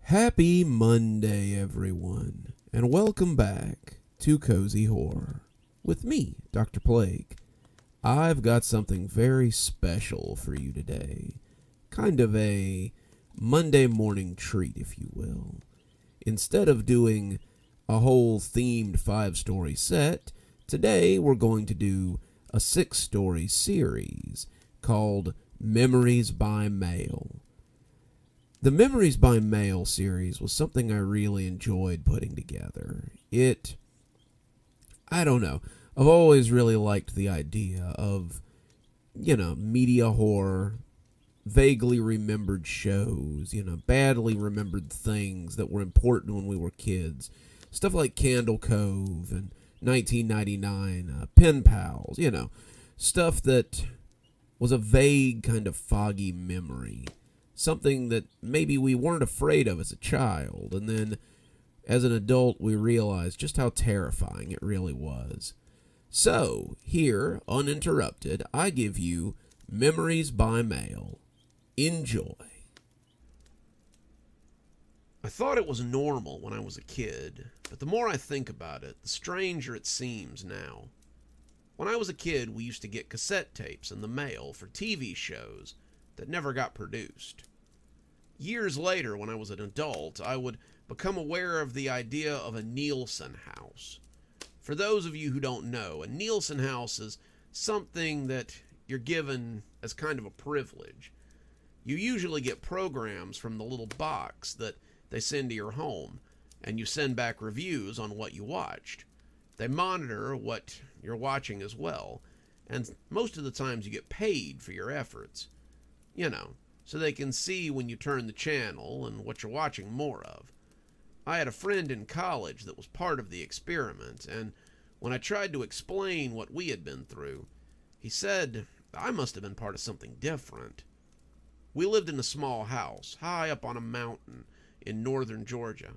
Happy Monday, everyone, and welcome back to Cozy Horror with me, Dr. Plague. I've got something very special for you today, kind of a Monday morning treat, if you will. Instead of doing a whole themed 5-story set, today we're going to do a 6-story series called Memories by Mail. The Memories by Mail series was something I really enjoyed putting together. I don't know, I've always really liked the idea of, media horror, vaguely remembered shows, badly remembered things that were important when we were kids. Stuff like Candle Cove and 1999, Pen Pals, stuff that was a vague kind of foggy memory. Something that maybe we weren't afraid of as a child, and then as an adult we realized just how terrifying it really was. So, here, uninterrupted, I give you Memories by Mail. Enjoy. I thought it was normal when I was a kid, but the more I think about it, the stranger it seems now. When I was a kid, we used to get cassette tapes in the mail for TV shows that never got produced. Years later, when I was an adult, I would become aware of the idea of a Nielsen house. For those of you who don't know, a Nielsen house is something that you're given as kind of a privilege. You usually get programs from the little box that they send to your home, and you send back reviews on what you watched. They monitor what you're watching as well, and most of the times you get paid for your efforts. So they can see when you turn the channel and what you're watching more of. I had a friend in college that was part of the experiment, and when I tried to explain what we had been through, he said I must have been part of something different. We lived in a small house, high up on a mountain in northern Georgia.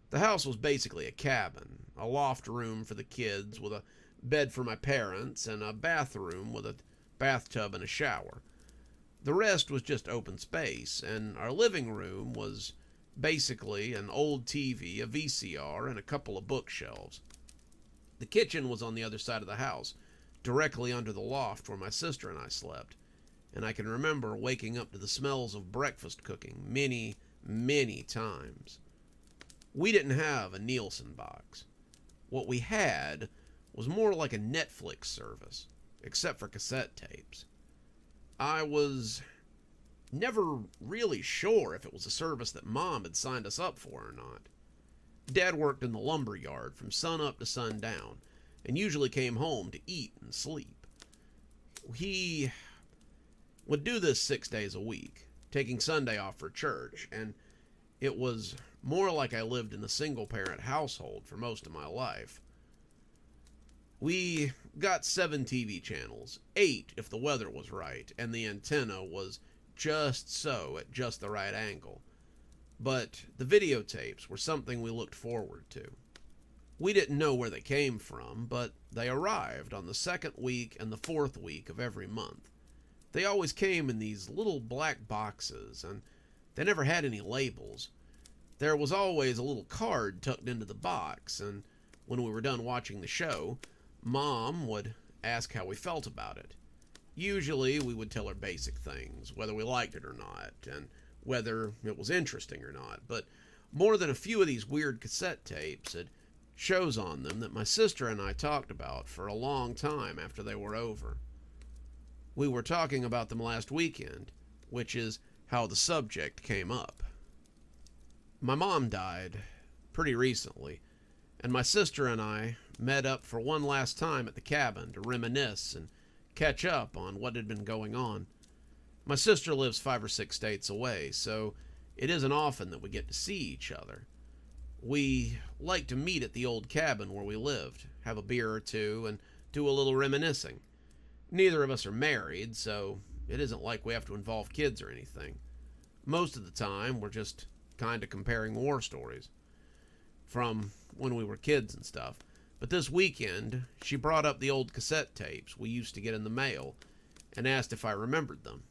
The house was basically a cabin, a loft room for the kids with a bed for my parents, and a bathroom with a bathtub and a shower. The rest was just open space, and our living room was basically an old TV, a VCR, and a couple of bookshelves. The kitchen was on the other side of the house, directly under the loft where my sister and I slept, and I can remember waking up to the smells of breakfast cooking many, many times. We didn't have a Nielsen box. What we had was more like a Netflix service, except for cassette tapes. I was never really sure if it was a service that Mom had signed us up for or not. Dad worked in the lumber yard from sun up to sundown, and usually came home to eat and sleep. He would do this 6 days a week, taking Sunday off for church, and it was more like I lived in a single-parent household for most of my life. We got 7 TV channels, 8 if the weather was right, and the antenna was just so at just the right angle. But the videotapes were something we looked forward to. We didn't know where they came from, but they arrived on the 2nd week and the 4th week of every month. They always came in these little black boxes, and they never had any labels. There was always a little card tucked into the box, and when we were done watching the show, Mom would ask how we felt about it. Usually we would tell her basic things, whether we liked it or not, and whether it was interesting or not, but more than a few of these weird cassette tapes had shows on them that my sister and I talked about for a long time after they were over. We were talking about them last weekend, which is how the subject came up. My mom died pretty recently, and my sister and I met up for one last time at the cabin to reminisce and catch up on what had been going on. My sister lives 5 or 6 states away, so it isn't often that we get to see each other. We like to meet at the old cabin where we lived, have a beer or two, and do a little reminiscing. Neither of us are married, so it isn't like we have to involve kids or anything. Most of the time, we're just kind of comparing war stories from when we were kids and stuff. But this weekend, she brought up the old cassette tapes we used to get in the mail and asked if I remembered them.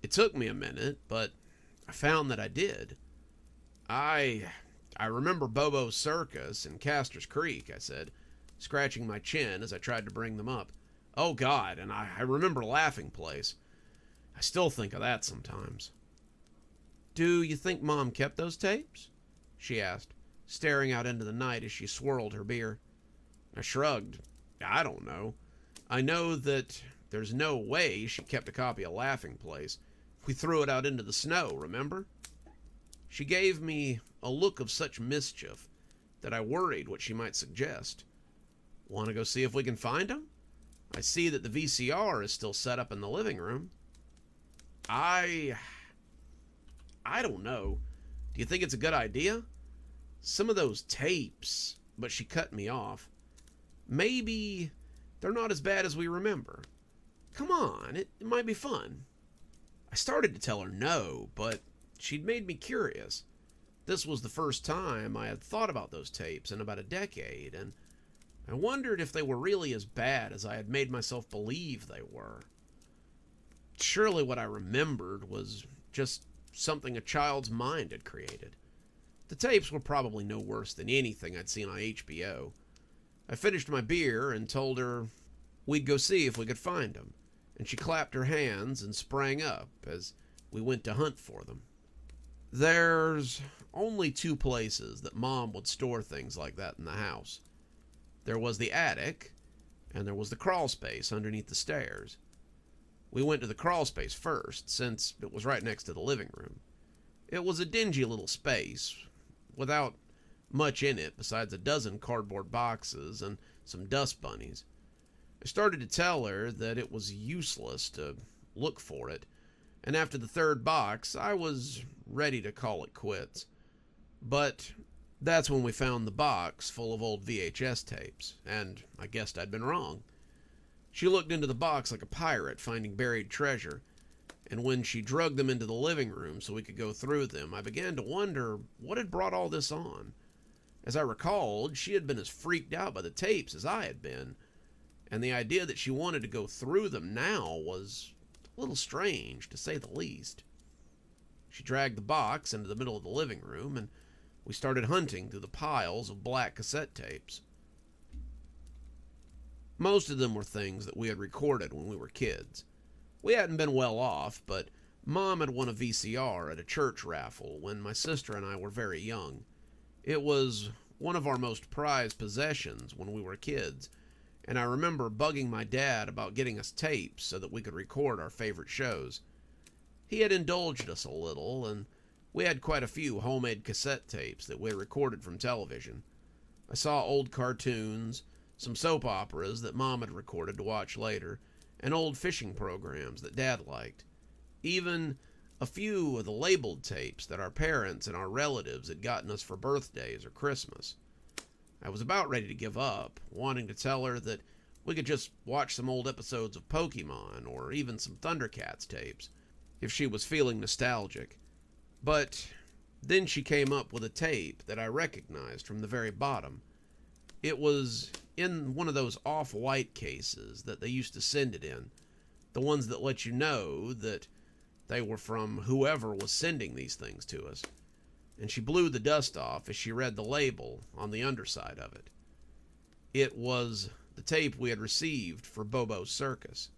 It took me a minute, but I found that I did. I remember Bobo's Circus and Castor's Creek, I said, scratching my chin as I tried to bring them up. Oh, God, and I remember Laughing Place. I still think of that sometimes. Do you think Mom kept those tapes? She asked, staring out into the night as she swirled her beer. I shrugged. I don't know. I know that there's no way she kept a copy of Laughing Place. We threw it out into the snow, remember? She gave me a look of such mischief that I worried what she might suggest. Want to go see if we can find them? I see that the VCR is still set up in the living room. I don't know. Do you think it's a good idea? Some of those tapes, but she cut me off. Maybe they're not as bad as we remember. Come on, it might be fun. I started to tell her no, but she'd made me curious. This was the first time I had thought about those tapes in about a decade, and I wondered if they were really as bad as I had made myself believe they were. Surely what I remembered was just something a child's mind had created. The tapes were probably no worse than anything I'd seen on HBO. I finished my beer and told her we'd go see if we could find them, and she clapped her hands and sprang up as we went to hunt for them. There's only two places that Mom would store things like that in the house. There was the attic, and there was the crawl space underneath the stairs. We went to the crawl space first, since it was right next to the living room. It was a dingy little space, without much in it besides a dozen cardboard boxes and some dust bunnies. I started to tell her that it was useless to look for it, and after the third box, I was ready to call it quits. But that's when we found the box full of old VHS tapes, and I guessed I'd been wrong. She looked into the box like a pirate finding buried treasure, and when she dragged them into the living room so we could go through them, I began to wonder what had brought all this on. As I recalled, she had been as freaked out by the tapes as I had been, and the idea that she wanted to go through them now was a little strange, to say the least. She dragged the box into the middle of the living room, and we started hunting through the piles of black cassette tapes. Most of them were things that we had recorded when we were kids. We hadn't been well off, but Mom had won a VCR at a church raffle when my sister and I were very young. It was one of our most prized possessions when we were kids, and I remember bugging my dad about getting us tapes so that we could record our favorite shows. He had indulged us a little, and we had quite a few homemade cassette tapes that we recorded from television. I saw old cartoons, some soap operas that Mom had recorded to watch later, and old fishing programs that Dad liked. Even a few of the labeled tapes that our parents and our relatives had gotten us for birthdays or Christmas. I was about ready to give up, wanting to tell her that we could just watch some old episodes of Pokemon or even some Thundercats tapes, if she was feeling nostalgic. But then she came up with a tape that I recognized from the very bottom. It was in one of those off-white cases that they used to send it in, the ones that let you know that they were from whoever was sending these things to us. And she blew the dust off as she read the label on the underside of it. It was the tape we had received for Bobo's Circus.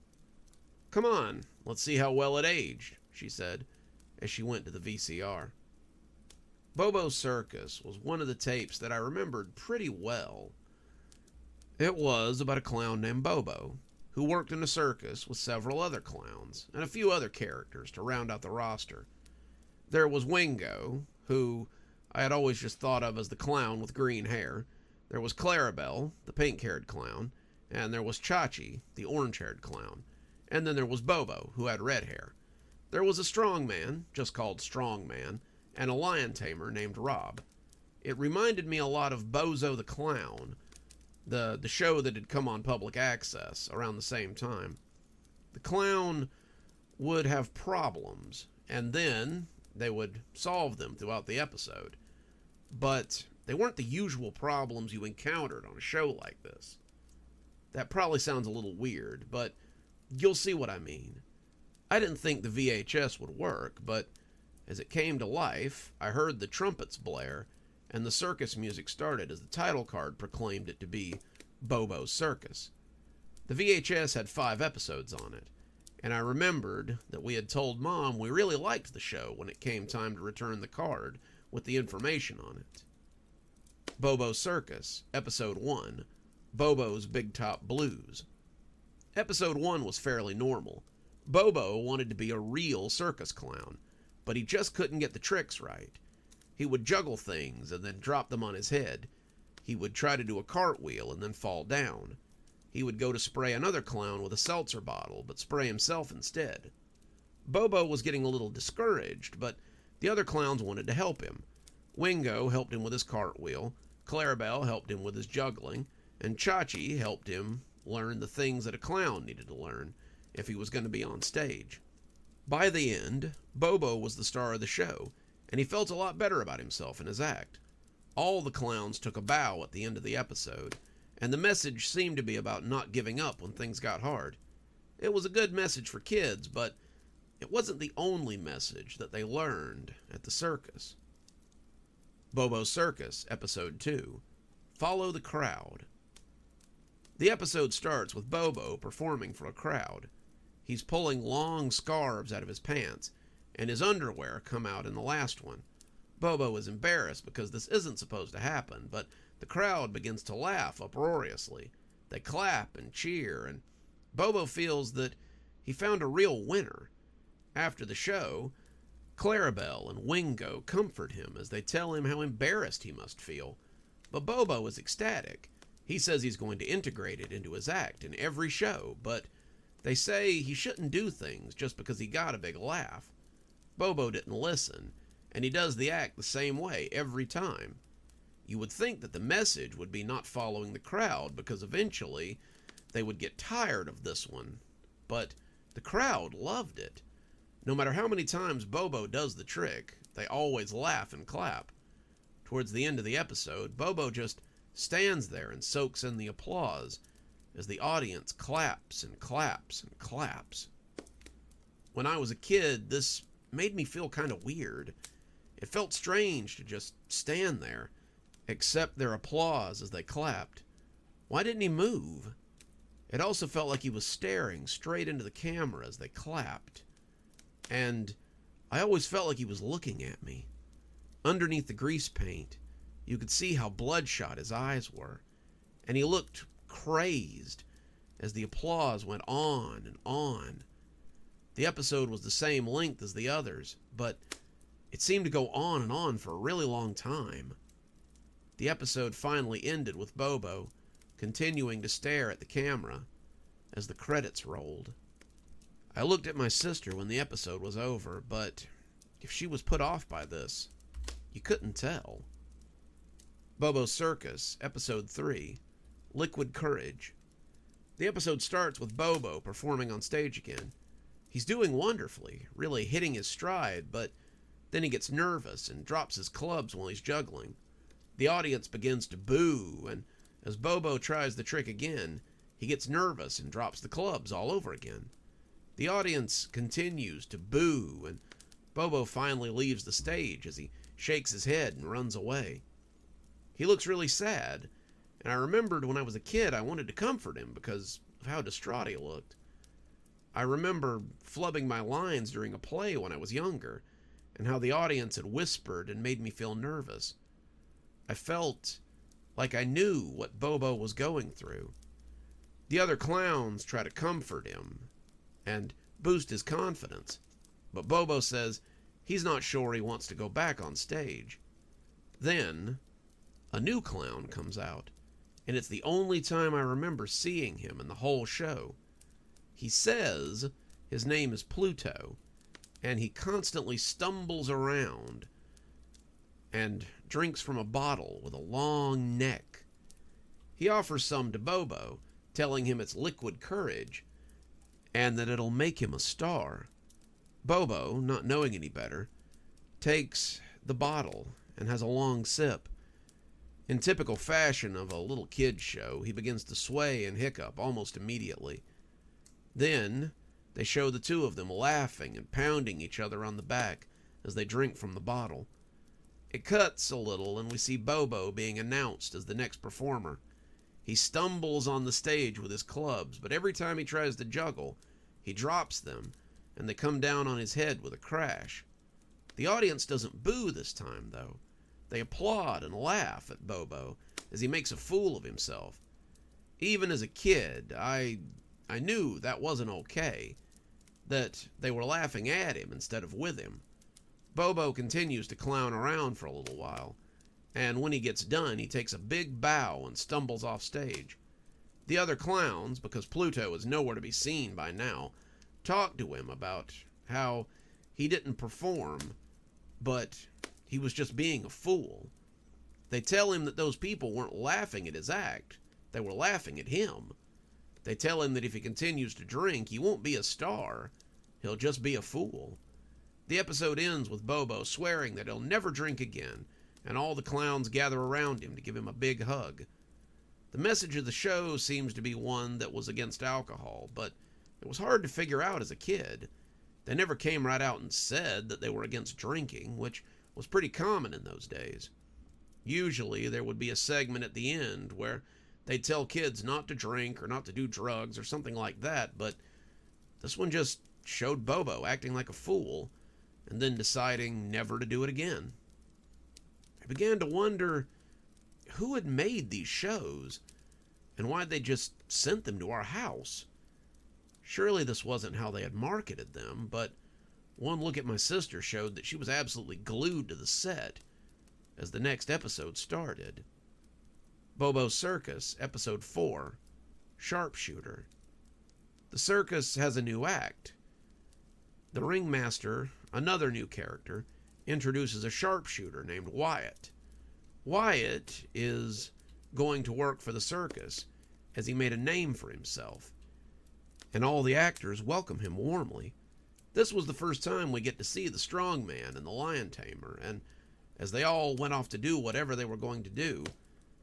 "Come on, let's see how well it aged," she said, as she went to the VCR. Bobo's Circus was one of the tapes that I remembered pretty well. It was about a clown named Bobo, who worked in a circus with several other clowns and a few other characters to round out the roster. There was Wingo, who I had always just thought of as the clown with green hair. There was Clarabelle, the pink-haired clown, and there was Chachi, the orange-haired clown. And then there was Bobo, who had red hair. There was a strong man, just called Strong Man, and a lion tamer named Rob. It reminded me a lot of Bozo the Clown, the show that had come on public access around the same time. The clown would have problems, and then they would solve them throughout the episode. But they weren't the usual problems you encountered on a show like this. That probably sounds a little weird, but you'll see what I mean. I didn't think the VHS would work, but As it came to life, I heard the trumpets blare, and the circus music started as the title card proclaimed it to be Bobo's Circus. The VHS had 5 episodes on it, and I remembered that we had told Mom we really liked the show when it came time to return the card with the information on it. Bobo's Circus, Episode 1, Bobo's Big Top Blues. Episode 1 was fairly normal. Bobo wanted to be a real circus clown, but he just couldn't get the tricks right. He would juggle things and then drop them on his head. He would try to do a cartwheel and then fall down. He would go to spray another clown with a seltzer bottle, but spray himself instead. Bobo was getting a little discouraged, but the other clowns wanted to help him. Wingo helped him with his cartwheel, Clarabelle helped him with his juggling, and Chachi helped him learn the things that a clown needed to learn if he was going to be on stage. By the end, Bobo was the star of the show, and he felt a lot better about himself and his act. All the clowns took a bow at the end of the episode, and the message seemed to be about not giving up when things got hard. It was a good message for kids, but it wasn't the only message that they learned at the circus. Bobo's Circus, Episode 2, Follow the Crowd. The episode starts with Bobo performing for a crowd. He's pulling long scarves out of his pants, and his underwear come out in the last one. Bobo is embarrassed because this isn't supposed to happen, but the crowd begins to laugh uproariously. They clap and cheer, and Bobo feels that he found a real winner. After the show, Clarabelle and Wingo comfort him as they tell him how embarrassed he must feel. But Bobo is ecstatic. He says he's going to integrate it into his act in every show, but they say he shouldn't do things just because he got a big laugh. Bobo didn't listen, and he does the act the same way every time. You would think that the message would be not following the crowd because eventually they would get tired of this one, but the crowd loved it. No matter how many times Bobo does the trick, they always laugh and clap. Towards the end of the episode, Bobo just stands there and soaks in the applause as the audience claps and claps and claps. When I was a kid, this made me feel kind of weird. It felt strange to just stand there, accept their applause as they clapped. Why didn't he move? It also felt like he was staring straight into the camera as they clapped. And I always felt like he was looking at me. Underneath the grease paint, you could see how bloodshot his eyes were, and he looked crazed as the applause went on and on. The episode was the same length as the others, but it seemed to go on and on for a really long time. The episode finally ended with Bobo continuing to stare at the camera as the credits rolled. I looked at my sister when the episode was over, but if she was put off by this, you couldn't tell. Bobo's Circus, Episode 3, Liquid Courage. The episode starts with Bobo performing on stage again. He's doing wonderfully, really hitting his stride, but then he gets nervous and drops his clubs while he's juggling. The audience begins to boo, and as Bobo tries the trick again, he gets nervous and drops the clubs all over again. The audience continues to boo, and Bobo finally leaves the stage as he shakes his head and runs away. He looks really sad, and I remembered when I was a kid I wanted to comfort him because of how distraught he looked. I remember flubbing my lines during a play when I was younger, and how the audience had whispered and made me feel nervous. I felt like I knew what Bobo was going through. The other clowns try to comfort him and boost his confidence, but Bobo says he's not sure he wants to go back on stage. Then a new clown comes out, and it's the only time I remember seeing him in the whole show. He says his name is Pluto, and he constantly stumbles around and drinks from a bottle with a long neck. He offers some to Bobo, telling him it's liquid courage, and that it'll make him a star. Bobo, not knowing any better, takes the bottle and has a long sip. In typical fashion of a little kid's show, he begins to sway and hiccup almost immediately. Then they show the two of them laughing and pounding each other on the back as they drink from the bottle. It cuts a little, and we see Bobo being announced as the next performer. He stumbles on the stage with his clubs, but every time he tries to juggle, he drops them, and they come down on his head with a crash. The audience doesn't boo this time, though. They applaud and laugh at Bobo as he makes a fool of himself. Even as a kid, I knew that wasn't okay, that they were laughing at him instead of with him. Bobo continues to clown around for a little while, and when he gets done, he takes a big bow and stumbles off stage. The other clowns, because Pluto is nowhere to be seen by now, talk to him about how he didn't perform, but he was just being a fool. They tell him that those people weren't laughing at his act, they were laughing at him. They tell him that if he continues to drink, he won't be a star, he'll just be a fool. The episode ends with Bobo swearing that he'll never drink again, and all the clowns gather around him to give him a big hug. The message of the show seems to be one that was against alcohol, but it was hard to figure out as a kid. They never came right out and said that they were against drinking, which was pretty common in those days. Usually there would be a segment at the end where they'd tell kids not to drink or not to do drugs or something like that, but this one just showed Bobo acting like a fool and then deciding never to do it again. I began to wonder who had made these shows and why they just sent them to our house. Surely this wasn't how they had marketed them, but one look at my sister showed that she was absolutely glued to the set as the next episode started. Bobo's Circus, Episode 4, Sharpshooter. The circus has a new act. The ringmaster, another new character, introduces a sharpshooter named Wyatt. Wyatt is going to work for the circus as he made a name for himself, and all the actors welcome him warmly. This was the first time we get to see the strong man and the lion tamer, and as they all went off to do whatever they were going to do,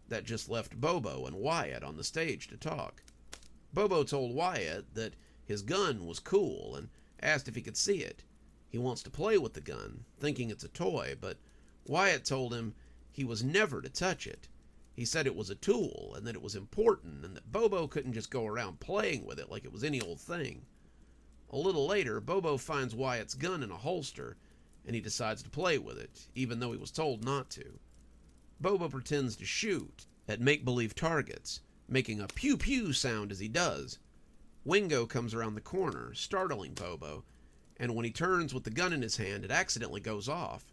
that just left Bobo and Wyatt on the stage to talk. Bobo told Wyatt that his gun was cool and asked if he could see it. He wants to play with the gun, thinking it's a toy, but Wyatt told him he was never to touch it. He said it was a tool and that it was important and that Bobo couldn't just go around playing with it like it was any old thing. A little later, Bobo finds Wyatt's gun in a holster and he decides to play with it, even though he was told not to. Bobo pretends to shoot at make-believe targets, making a pew-pew sound as he does. Wingo comes around the corner, startling Bobo, and when he turns with the gun in his hand, it accidentally goes off.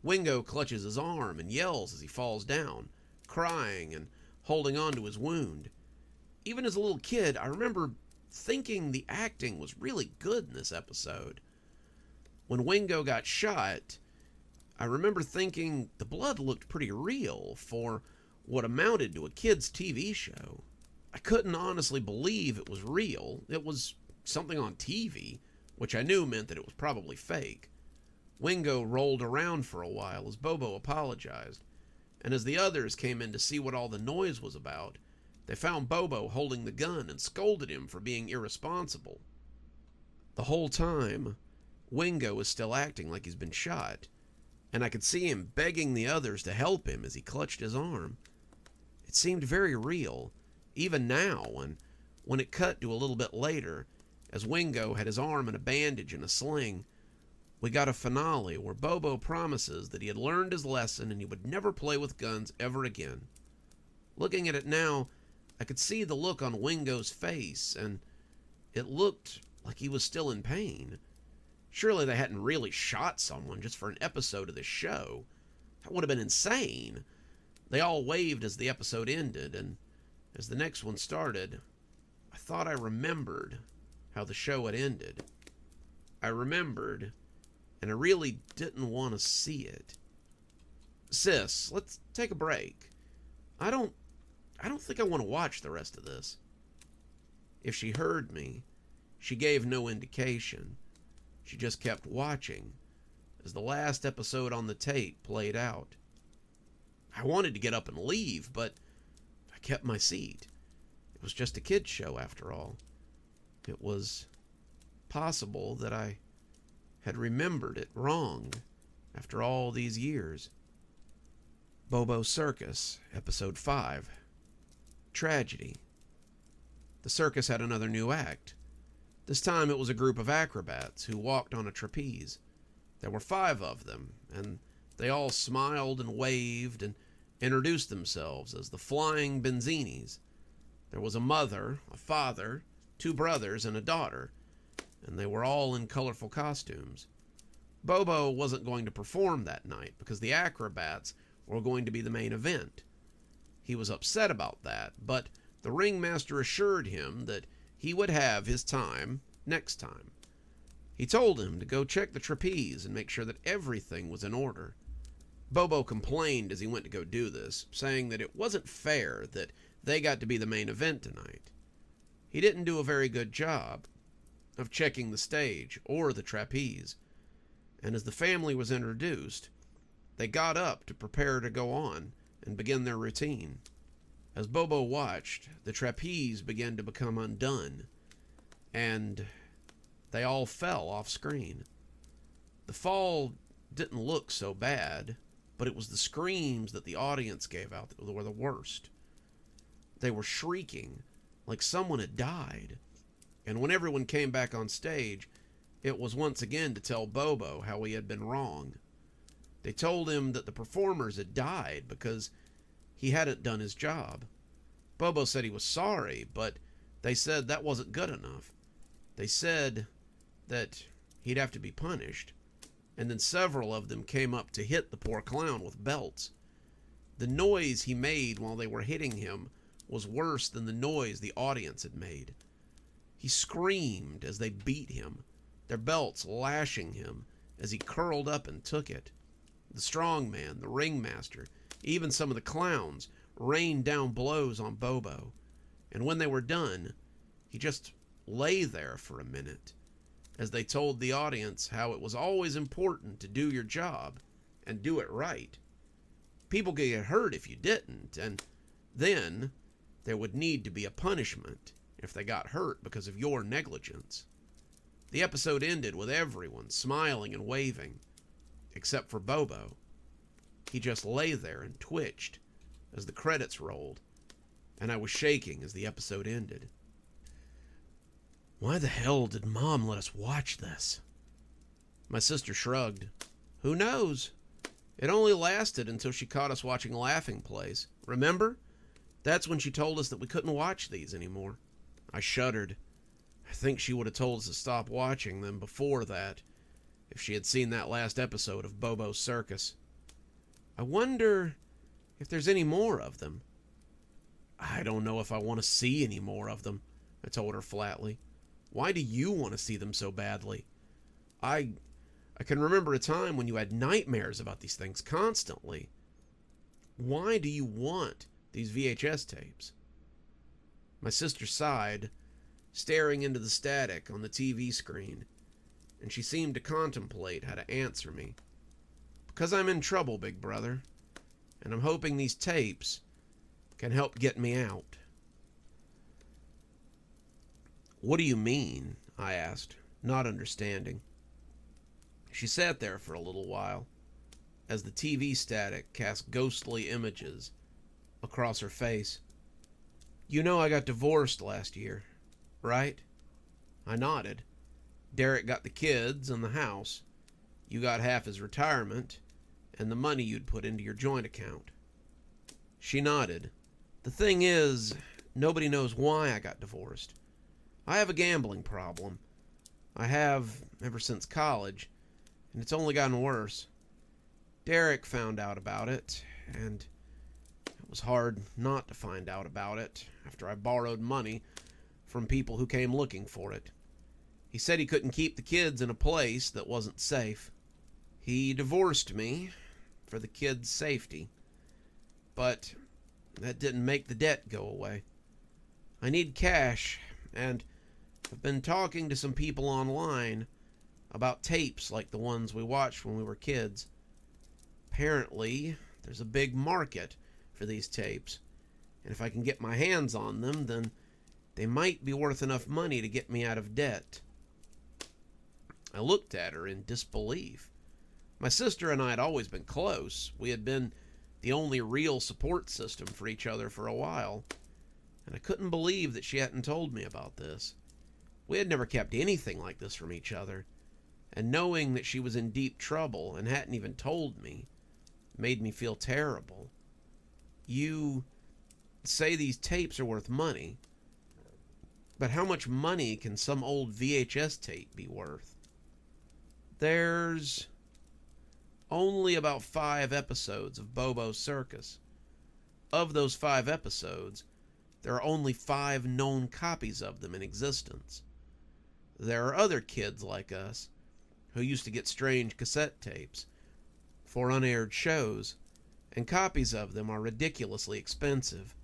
Wingo clutches his arm and yells as he falls down, crying and holding on to his wound. Even as a little kid, I remember thinking the acting was really good in this episode. When Wingo got shot, I remember thinking the blood looked pretty real for what amounted to a kid's TV show. I couldn't honestly believe it was real. It was something on TV, which I knew meant that it was probably fake. Wingo rolled around for a while as Bobo apologized, and as the others came in to see what all the noise was about, they found Bobo holding the gun and scolded him for being irresponsible. The whole time, Wingo is still acting like he's been shot, and I could see him begging the others to help him as he clutched his arm. It seemed very real, even now, when it cut to a little bit later, as Wingo had his arm in a bandage and a sling. We got a finale where Bobo promises that he had learned his lesson and he would never play with guns ever again. Looking at it now, I could see the look on Wingo's face, and it looked like he was still in pain. Surely they hadn't really shot someone just for an episode of this show. That would have been insane. They all waved as the episode ended, and as the next one started, I thought I remembered how the show had ended. I remembered, and I really didn't want to see it. Sis, let's take a break. I don't think I want to watch the rest of this. If she heard me, she gave no indication. She just kept watching as the last episode on the tape played out. I wanted to get up and leave, but I kept my seat. It was just a kid's show after all. It was possible that I had remembered it wrong. after all these years. Bobo Circus, Episode 5. Tragedy. The circus had another new act. This time it was a group of acrobats who walked on a trapeze. There were 5 of them, and they all smiled and waved and introduced themselves as the Flying Benzinis. There was a mother, a father, 2 brothers, and a daughter, and they were all in colorful costumes. Bobo wasn't going to perform that night because the acrobats were going to be the main event. He was upset about that, but the ringmaster assured him that he would have his time next time. He told him to go check the trapeze and make sure that everything was in order. Bobo complained as he went to go do this, saying that it wasn't fair that they got to be the main event tonight. He didn't do a very good job of checking the stage or the trapeze, and as the family was introduced, they got up to prepare to go on and begin their routine. As Bobo watched, the trapeze began to become undone, and they all fell off screen. The fall didn't look so bad, but it was the screams that the audience gave out that were the worst. They were shrieking like someone had died, and when everyone came back on stage, it was once again to tell Bobo how he had been wrong. They told him that the performers had died because he hadn't done his job. Bobo said he was sorry, but they said that wasn't good enough. They said that he'd have to be punished, and then several of them came up to hit the poor clown with belts. The noise he made while they were hitting him was worse than the noise the audience had made. He screamed as they beat him, their belts lashing him as he curled up and took it. The strong man, the ringmaster, even some of the clowns rained down blows on Bobo, and when they were done, he just lay there for a minute as they told the audience how it was always important to do your job and do it right. People could get hurt if you didn't, and then there would need to be a punishment if they got hurt because of your negligence. The episode ended with everyone smiling and waving, except for Bobo. He just lay there and twitched as the credits rolled, and I was shaking as the episode ended. Why the hell did Mom let us watch this? My sister shrugged. Who knows? It only lasted until she caught us watching Laughing Place. Remember? That's when she told us that we couldn't watch these anymore. I shuddered. I think she would have told us to stop watching them before that, if she had seen that last episode of Bobo's Circus. I wonder if there's any more of them. I don't know if I want to see any more of them, I told her flatly. Why do you want to see them so badly? I can remember a time when you had nightmares about these things constantly. Why do you want these VHS tapes? My sister sighed, staring into the static on the TV screen, and she seemed to contemplate how to answer me. Because I'm in trouble, big brother, and I'm hoping these tapes can help get me out. What do you mean? I asked, not understanding. She sat there for a little while, as the TV static cast ghostly images across her face. You know I got divorced last year, right? I nodded. Derek got the kids and the house. You got half his retirement and the money you'd put into your joint account. She nodded. The thing is, nobody knows why I got divorced. I have a gambling problem. I have ever since college, and it's only gotten worse. Derek found out about it, and it was hard not to find out about it after I borrowed money from people who came looking for it. He said he couldn't keep the kids in a place that wasn't safe. He divorced me for the kids' safety, but that didn't make the debt go away. I need cash, and I've been talking to some people online about tapes like the ones we watched when we were kids. Apparently, there's a big market for these tapes, and if I can get my hands on them, then they might be worth enough money to get me out of debt. I looked at her in disbelief. My sister and I had always been close. We had been the only real support system for each other for a while, and I couldn't believe that she hadn't told me about this. We had never kept anything like this from each other, and knowing that she was in deep trouble and hadn't even told me made me feel terrible. You say these tapes are worth money, but how much money can some old VHS tape be worth? There's only about 5 episodes of Bobo's Circus. Of those 5 episodes, there are only 5 known copies of them in existence. There are other kids like us who used to get strange cassette tapes for unaired shows, and copies of them are ridiculously expensive.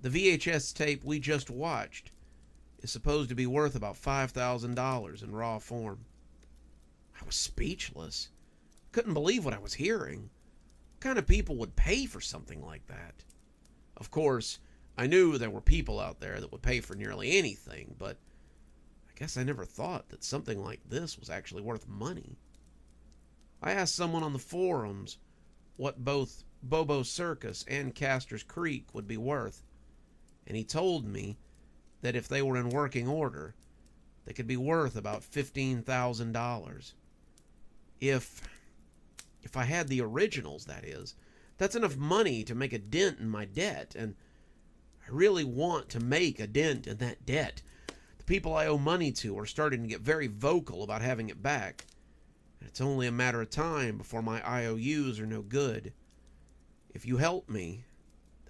The VHS tape we just watched is supposed to be worth about $5,000 in raw form. I was speechless. Couldn't believe what I was hearing. What kind of people would pay for something like that? Of course, I knew there were people out there that would pay for nearly anything, but I guess I never thought that something like this was actually worth money. I asked someone on the forums what both Bobo's Circus and Castor's Creek would be worth, and he told me that if they were in working order, they could be worth about $15,000. If I had the originals, that is. That's enough money to make a dent in my debt, and I really want to make a dent in that debt. The people I owe money to are starting to get very vocal about having it back, and it's only a matter of time before my IOUs are no good. If you help me,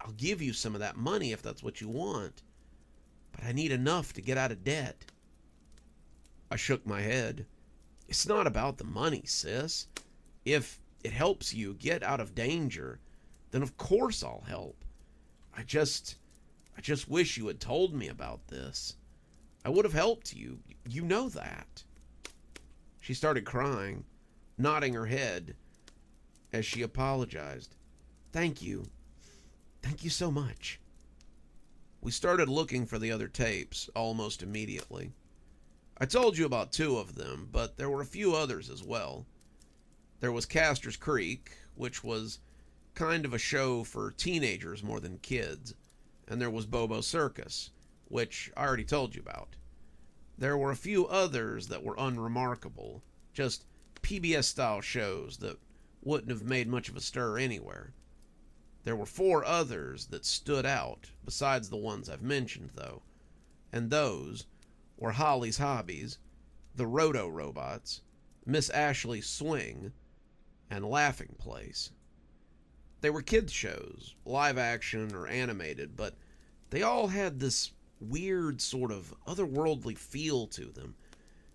I'll give you some of that money if that's what you want, but I need enough to get out of debt. I shook my head. It's not about the money, sis. If it helps you get out of danger, then of course I'll help. I just wish you had told me about this. I would have helped you. You know that. She started crying, nodding her head as she apologized. Thank you. Thank you so much. We started looking for the other tapes almost immediately. I told you about 2 of them, but there were a few others as well. There was Castor's Creek, which was kind of a show for teenagers more than kids, and there was Bobo's Circus, which I already told you about. There were a few others that were unremarkable, just PBS-style shows that wouldn't have made much of a stir anywhere. There were 4 others that stood out, besides the ones I've mentioned, though, and those were Holly's Hobbies, the Roto Robots, Miss Ashley's Swing, and Laughing Place. They were kids' shows, live action or animated, but they all had this weird sort of otherworldly feel to them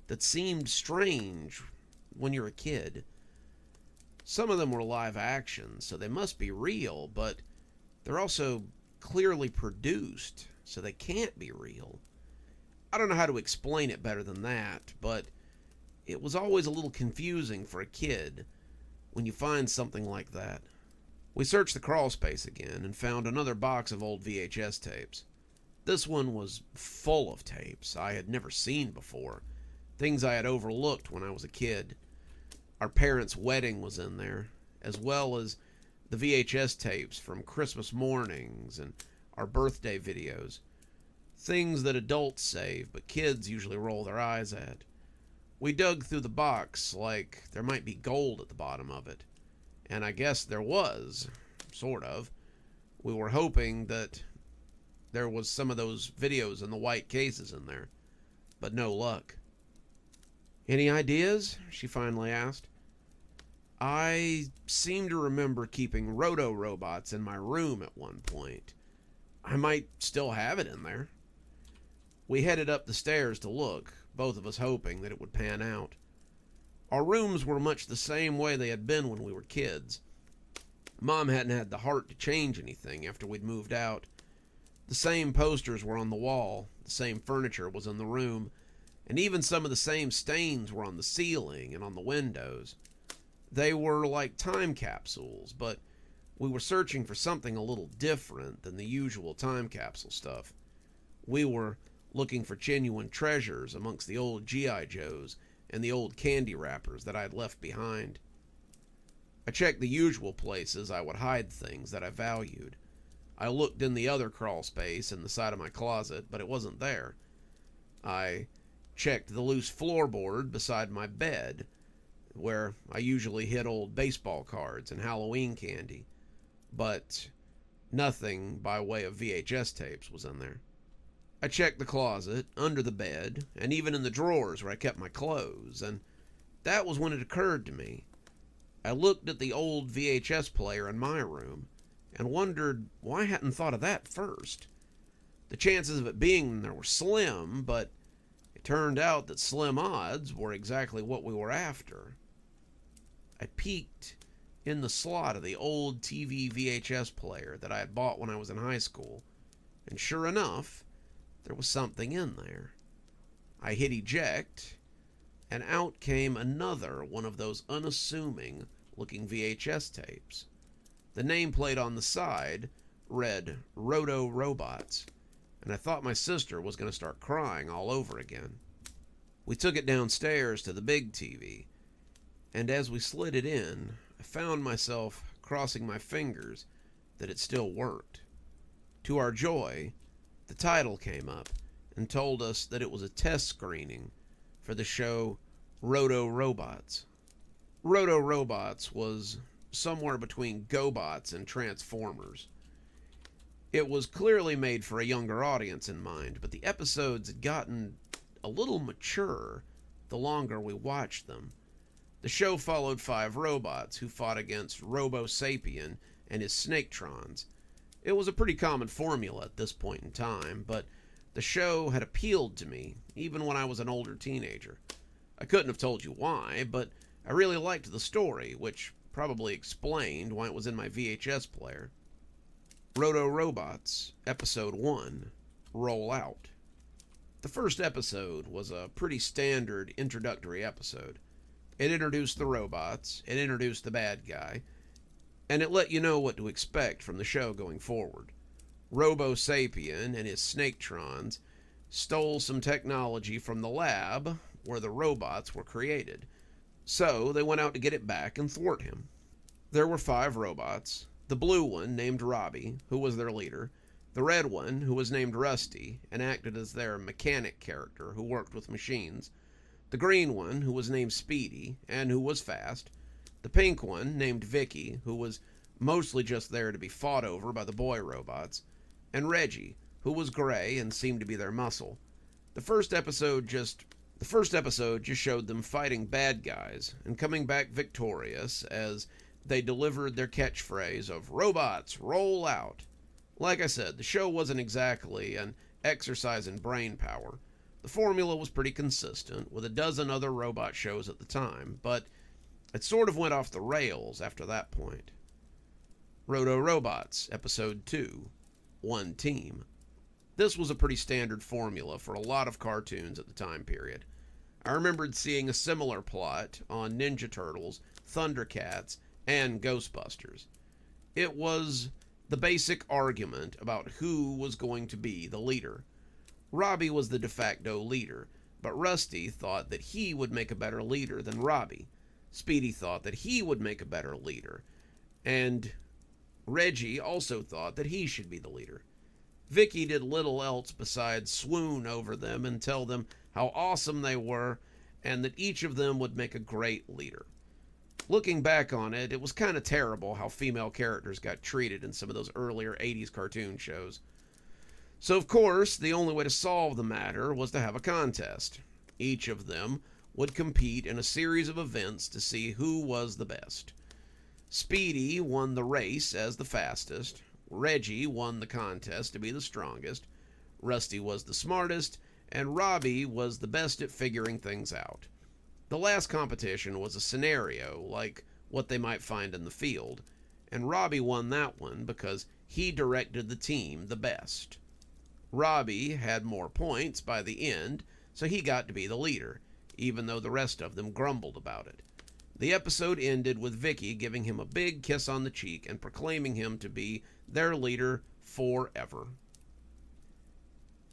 that seemed strange when you're a kid. Some of them were live action, so they must be real, but they're also clearly produced, so they can't be real. I don't know how to explain it better than that, but it was always a little confusing for a kid when you find something like that. We searched the crawl space again and found another box of old VHS tapes. This one was full of tapes I had never seen before, things I had overlooked when I was a kid. Our parents' wedding was in there, as well as the VHS tapes from Christmas mornings and our birthday videos. Things that adults save, but kids usually roll their eyes at. We dug through the box like there might be gold at the bottom of it. And I guess there was, sort of. We were hoping that there was some of those videos in the white cases in there, but no luck. Any ideas? She finally asked. I seem to remember keeping Roto Robots in my room at one point. I might still have it in there. We headed up the stairs to look, both of us hoping that it would pan out. Our rooms were much the same way they had been when we were kids. Mom hadn't had the heart to change anything after we'd moved out. The same posters were on the wall, the same furniture was in the room, and even some of the same stains were on the ceiling and on the windows. They were like time capsules, but we were searching for something a little different than the usual time capsule stuff. We were looking for genuine treasures amongst the old G.I. Joes and the old candy wrappers that I had left behind. I checked the usual places I would hide things that I valued. I looked in the other crawl space in the side of my closet, but it wasn't there. I checked the loose floorboard beside my bed, where I usually hid old baseball cards and Halloween candy, but nothing by way of VHS tapes was in there. I checked the closet, under the bed, and even in the drawers where I kept my clothes, and that was when it occurred to me. I looked at the old VHS player in my room and wondered why I hadn't thought of that first. The chances of it being there were slim, but it turned out that slim odds were exactly what we were after. I peeked in the slot of the old TV VHS player that I had bought when I was in high school, and sure enough, there was something in there. I hit eject, and out came another one of those unassuming looking VHS tapes. The nameplate on the side read Roto Robots, and I thought my sister was going to start crying all over again. We took it downstairs to the big TV, and as we slid it in, I found myself crossing my fingers that it still worked. To our joy, the title came up and told us that it was a test screening for the show Roto Robots. Roto Robots was somewhere between GoBots and Transformers. It was clearly made for a younger audience in mind, but the episodes had gotten a little mature the longer we watched them. The show followed 5 robots who fought against Robo Sapien and his Snaketrons. It was a pretty common formula at this point in time, but the show had appealed to me even when I was an older teenager. I couldn't have told you why, but I really liked the story, which probably explained why it was in my VHS player. Roto Robots, Episode 1, Roll Out. The first episode was a pretty standard introductory episode. It introduced the robots, it introduced the bad guy, and it let you know what to expect from the show going forward. Robo Sapien and his Snaketrons stole some technology from the lab where the robots were created, so they went out to get it back and thwart him. There were 5 robots: the blue one, named Robbie, who was their leader; the red one, who was named Rusty and acted as their mechanic character who worked with machines; the green one, who was named Speedy and who was fast; the pink one, named Vicky, who was mostly just there to be fought over by the boy robots; and Reggie, who was gray and seemed to be their muscle. The first episode just showed them fighting bad guys and coming back victorious as they delivered their catchphrase of "Robots, roll out." Like I said, the show wasn't exactly an exercise in brain power. The formula was pretty consistent, with a dozen other robot shows at the time, but it sort of went off the rails after that point. Roto Robots, Episode 2, One Team. This was a pretty standard formula for a lot of cartoons at the time period. I remembered seeing a similar plot on Ninja Turtles, Thundercats, and Ghostbusters. It was the basic argument about who was going to be the leader. Robbie was the de facto leader, but Rusty thought that he would make a better leader than Robbie. Speedy thought that he would make a better leader, and Reggie also thought that he should be the leader. Vicky did little else besides swoon over them and tell them how awesome they were and that each of them would make a great leader. Looking back on it, it was kind of terrible how female characters got treated in some of those earlier 80s cartoon shows. So, of course, the only way to solve the matter was to have a contest. Each of them would compete in a series of events to see who was the best. Speedy won the race as the fastest. Reggie won the contest to be the strongest. Rusty was the smartest, and Robbie was the best at figuring things out. The last competition was a scenario, like what they might find in the field, and Robbie won that one because he directed the team the best. Robbie had more points by the end, so he got to be the leader, even though the rest of them grumbled about it. The episode ended with Vicky giving him a big kiss on the cheek and proclaiming him to be their leader forever.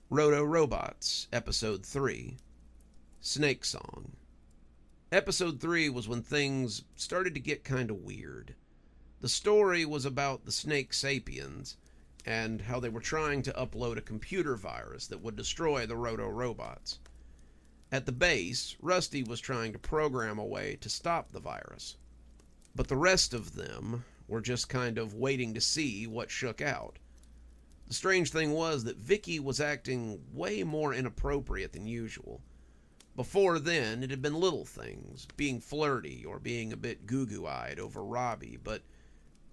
Roto Robots, Episode 3, Snake Song. Episode 3 was when things started to get kind of weird. The story was about the snake sapiens and how they were trying to upload a computer virus that would destroy the Roto Robots. At the base, Rusty was trying to program a way to stop the virus. But the rest of them were just kind of waiting to see what shook out. The strange thing was that Vicky was acting way more inappropriate than usual. Before then, it had been little things, being flirty or being a bit goo-goo-eyed over Robbie, but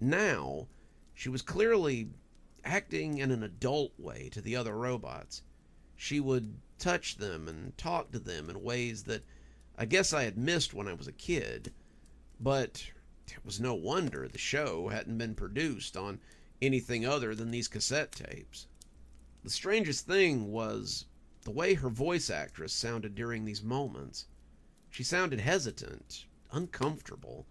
now she was clearly acting in an adult way to the other robots. She would touch them and talk to them in ways that I guess I had missed when I was a kid, but it was no wonder the show hadn't been produced on anything other than these cassette tapes. The strangest thing was the way her voice actress sounded during these moments. She sounded hesitant, uncomfortable,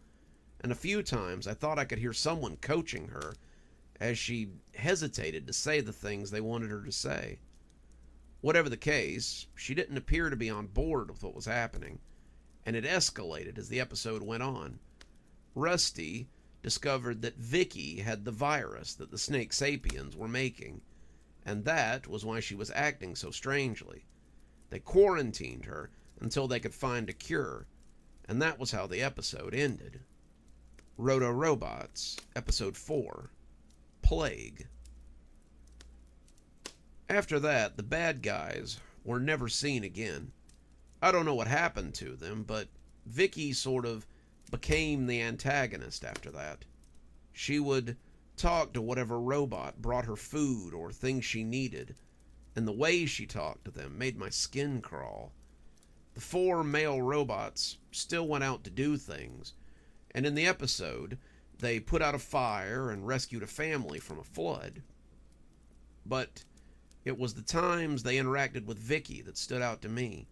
and a few times I thought I could hear someone coaching her as she hesitated to say the things they wanted her to say. Whatever the case, she didn't appear to be on board with what was happening, and it escalated as the episode went on. Rusty discovered that Vicky had the virus that the snake sapiens were making, and that was why she was acting so strangely. They quarantined her until they could find a cure, and that was how the episode ended. Roto Robots, Episode 4, Plague. After that, the bad guys were never seen again. I don't know what happened to them, but Vicky sort of became the antagonist after that. She would talk to whatever robot brought her food or things she needed, and the way she talked to them made my skin crawl. The 4 male robots still went out to do things, and in the episode, they put out a fire and rescued a family from a flood. But it was the times they interacted with Vicky that stood out to me.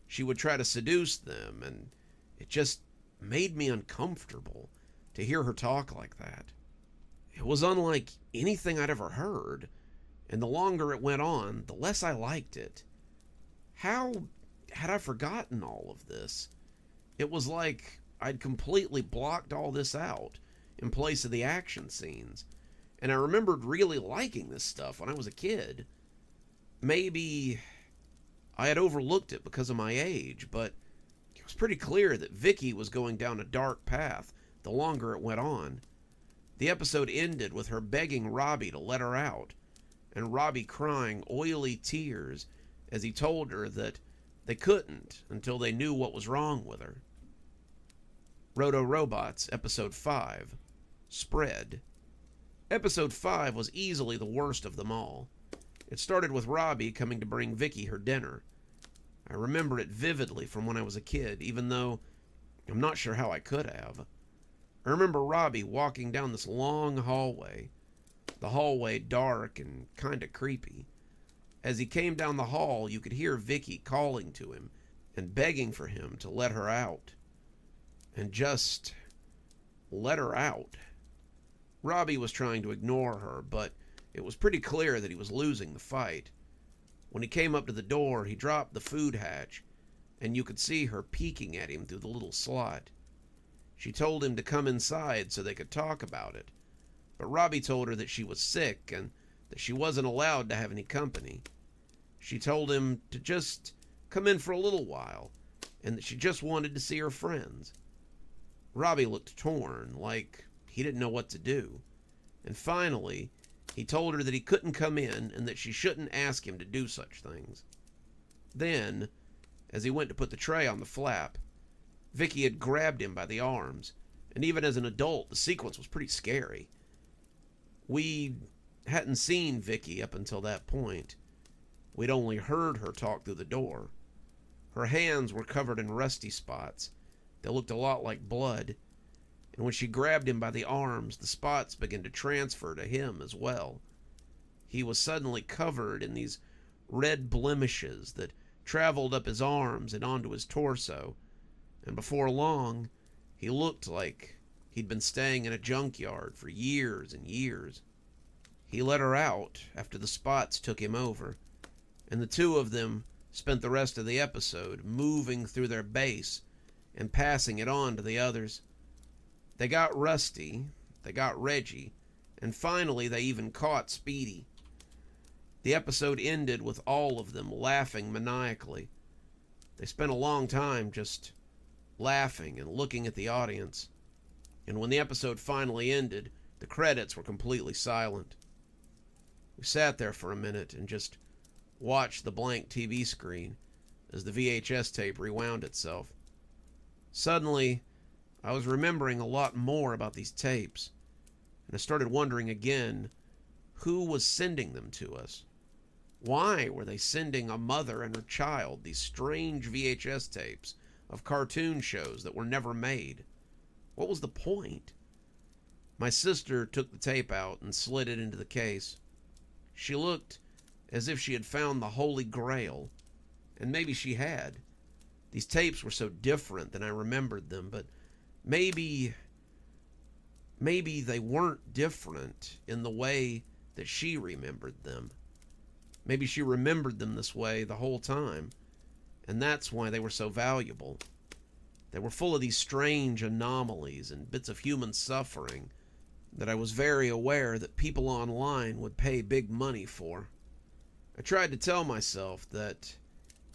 She would try to seduce them, and it just made me uncomfortable to hear her talk like that. It was unlike anything I'd ever heard, and the longer it went on, the less I liked it. How had I forgotten all of this? It was like I'd completely blocked all this out in place of the action scenes, and I remembered really liking this stuff when I was a kid. Maybe I had overlooked it because of my age, but it was pretty clear that Vicky was going down a dark path the longer it went on. The episode ended with her begging Robbie to let her out, and Robbie crying oily tears as he told her that they couldn't until they knew what was wrong with her. Roto Robots, Episode 5, Spread. Episode 5 was easily the worst of them all. It started with Robbie coming to bring Vicky her dinner. I remember it vividly from when I was a kid, even though I'm not sure how I could have. I remember Robbie walking down this long hallway, the hallway dark and kind of creepy. As he came down the hall, you could hear Vicky calling to him and begging for him to let her out. And just let her out. Robbie was trying to ignore her, but it was pretty clear that he was losing the fight. When he came up to the door, he dropped the food hatch, and you could see her peeking at him through the little slot. She told him to come inside so they could talk about it, but Robbie told her that she was sick and that she wasn't allowed to have any company. She told him to just come in for a little while, and that she just wanted to see her friends. Robbie looked torn, like he didn't know what to do, and finally, he told her that he couldn't come in and that she shouldn't ask him to do such things. Then, as he went to put the tray on the flap, Vicky had grabbed him by the arms, and even as an adult, the sequence was pretty scary. We hadn't seen Vicky up until that point. We'd only heard her talk through the door. Her hands were covered in rusty spots that looked a lot like blood, and when she grabbed him by the arms, the spots began to transfer to him as well. He was suddenly covered in these red blemishes that traveled up his arms and onto his torso, and before long, he looked like he'd been staying in a junkyard for years and years. He let her out after the spots took him over, and the two of them spent the rest of the episode moving through their base and passing it on to the others. They got Rusty, they got Reggie, and finally they even caught Speedy. The episode ended with all of them laughing maniacally. They spent a long time just laughing and looking at the audience. And when the episode finally ended, the credits were completely silent. We sat there for a minute and just watched the blank TV screen as the VHS tape rewound itself. Suddenly, I was remembering a lot more about these tapes, and I started wondering again, who was sending them to us? Why were they sending a mother and her child these strange VHS tapes of cartoon shows that were never made? What was the point? My sister took the tape out and slid it into the case. She looked as if she had found the Holy Grail, and maybe she had. These tapes were so different than I remembered them, but maybe they weren't different in the way that she remembered them. Maybe she remembered them this way the whole time, and that's why they were so valuable. They were full of these strange anomalies and bits of human suffering that I was very aware that people online would pay big money for. I tried to tell myself that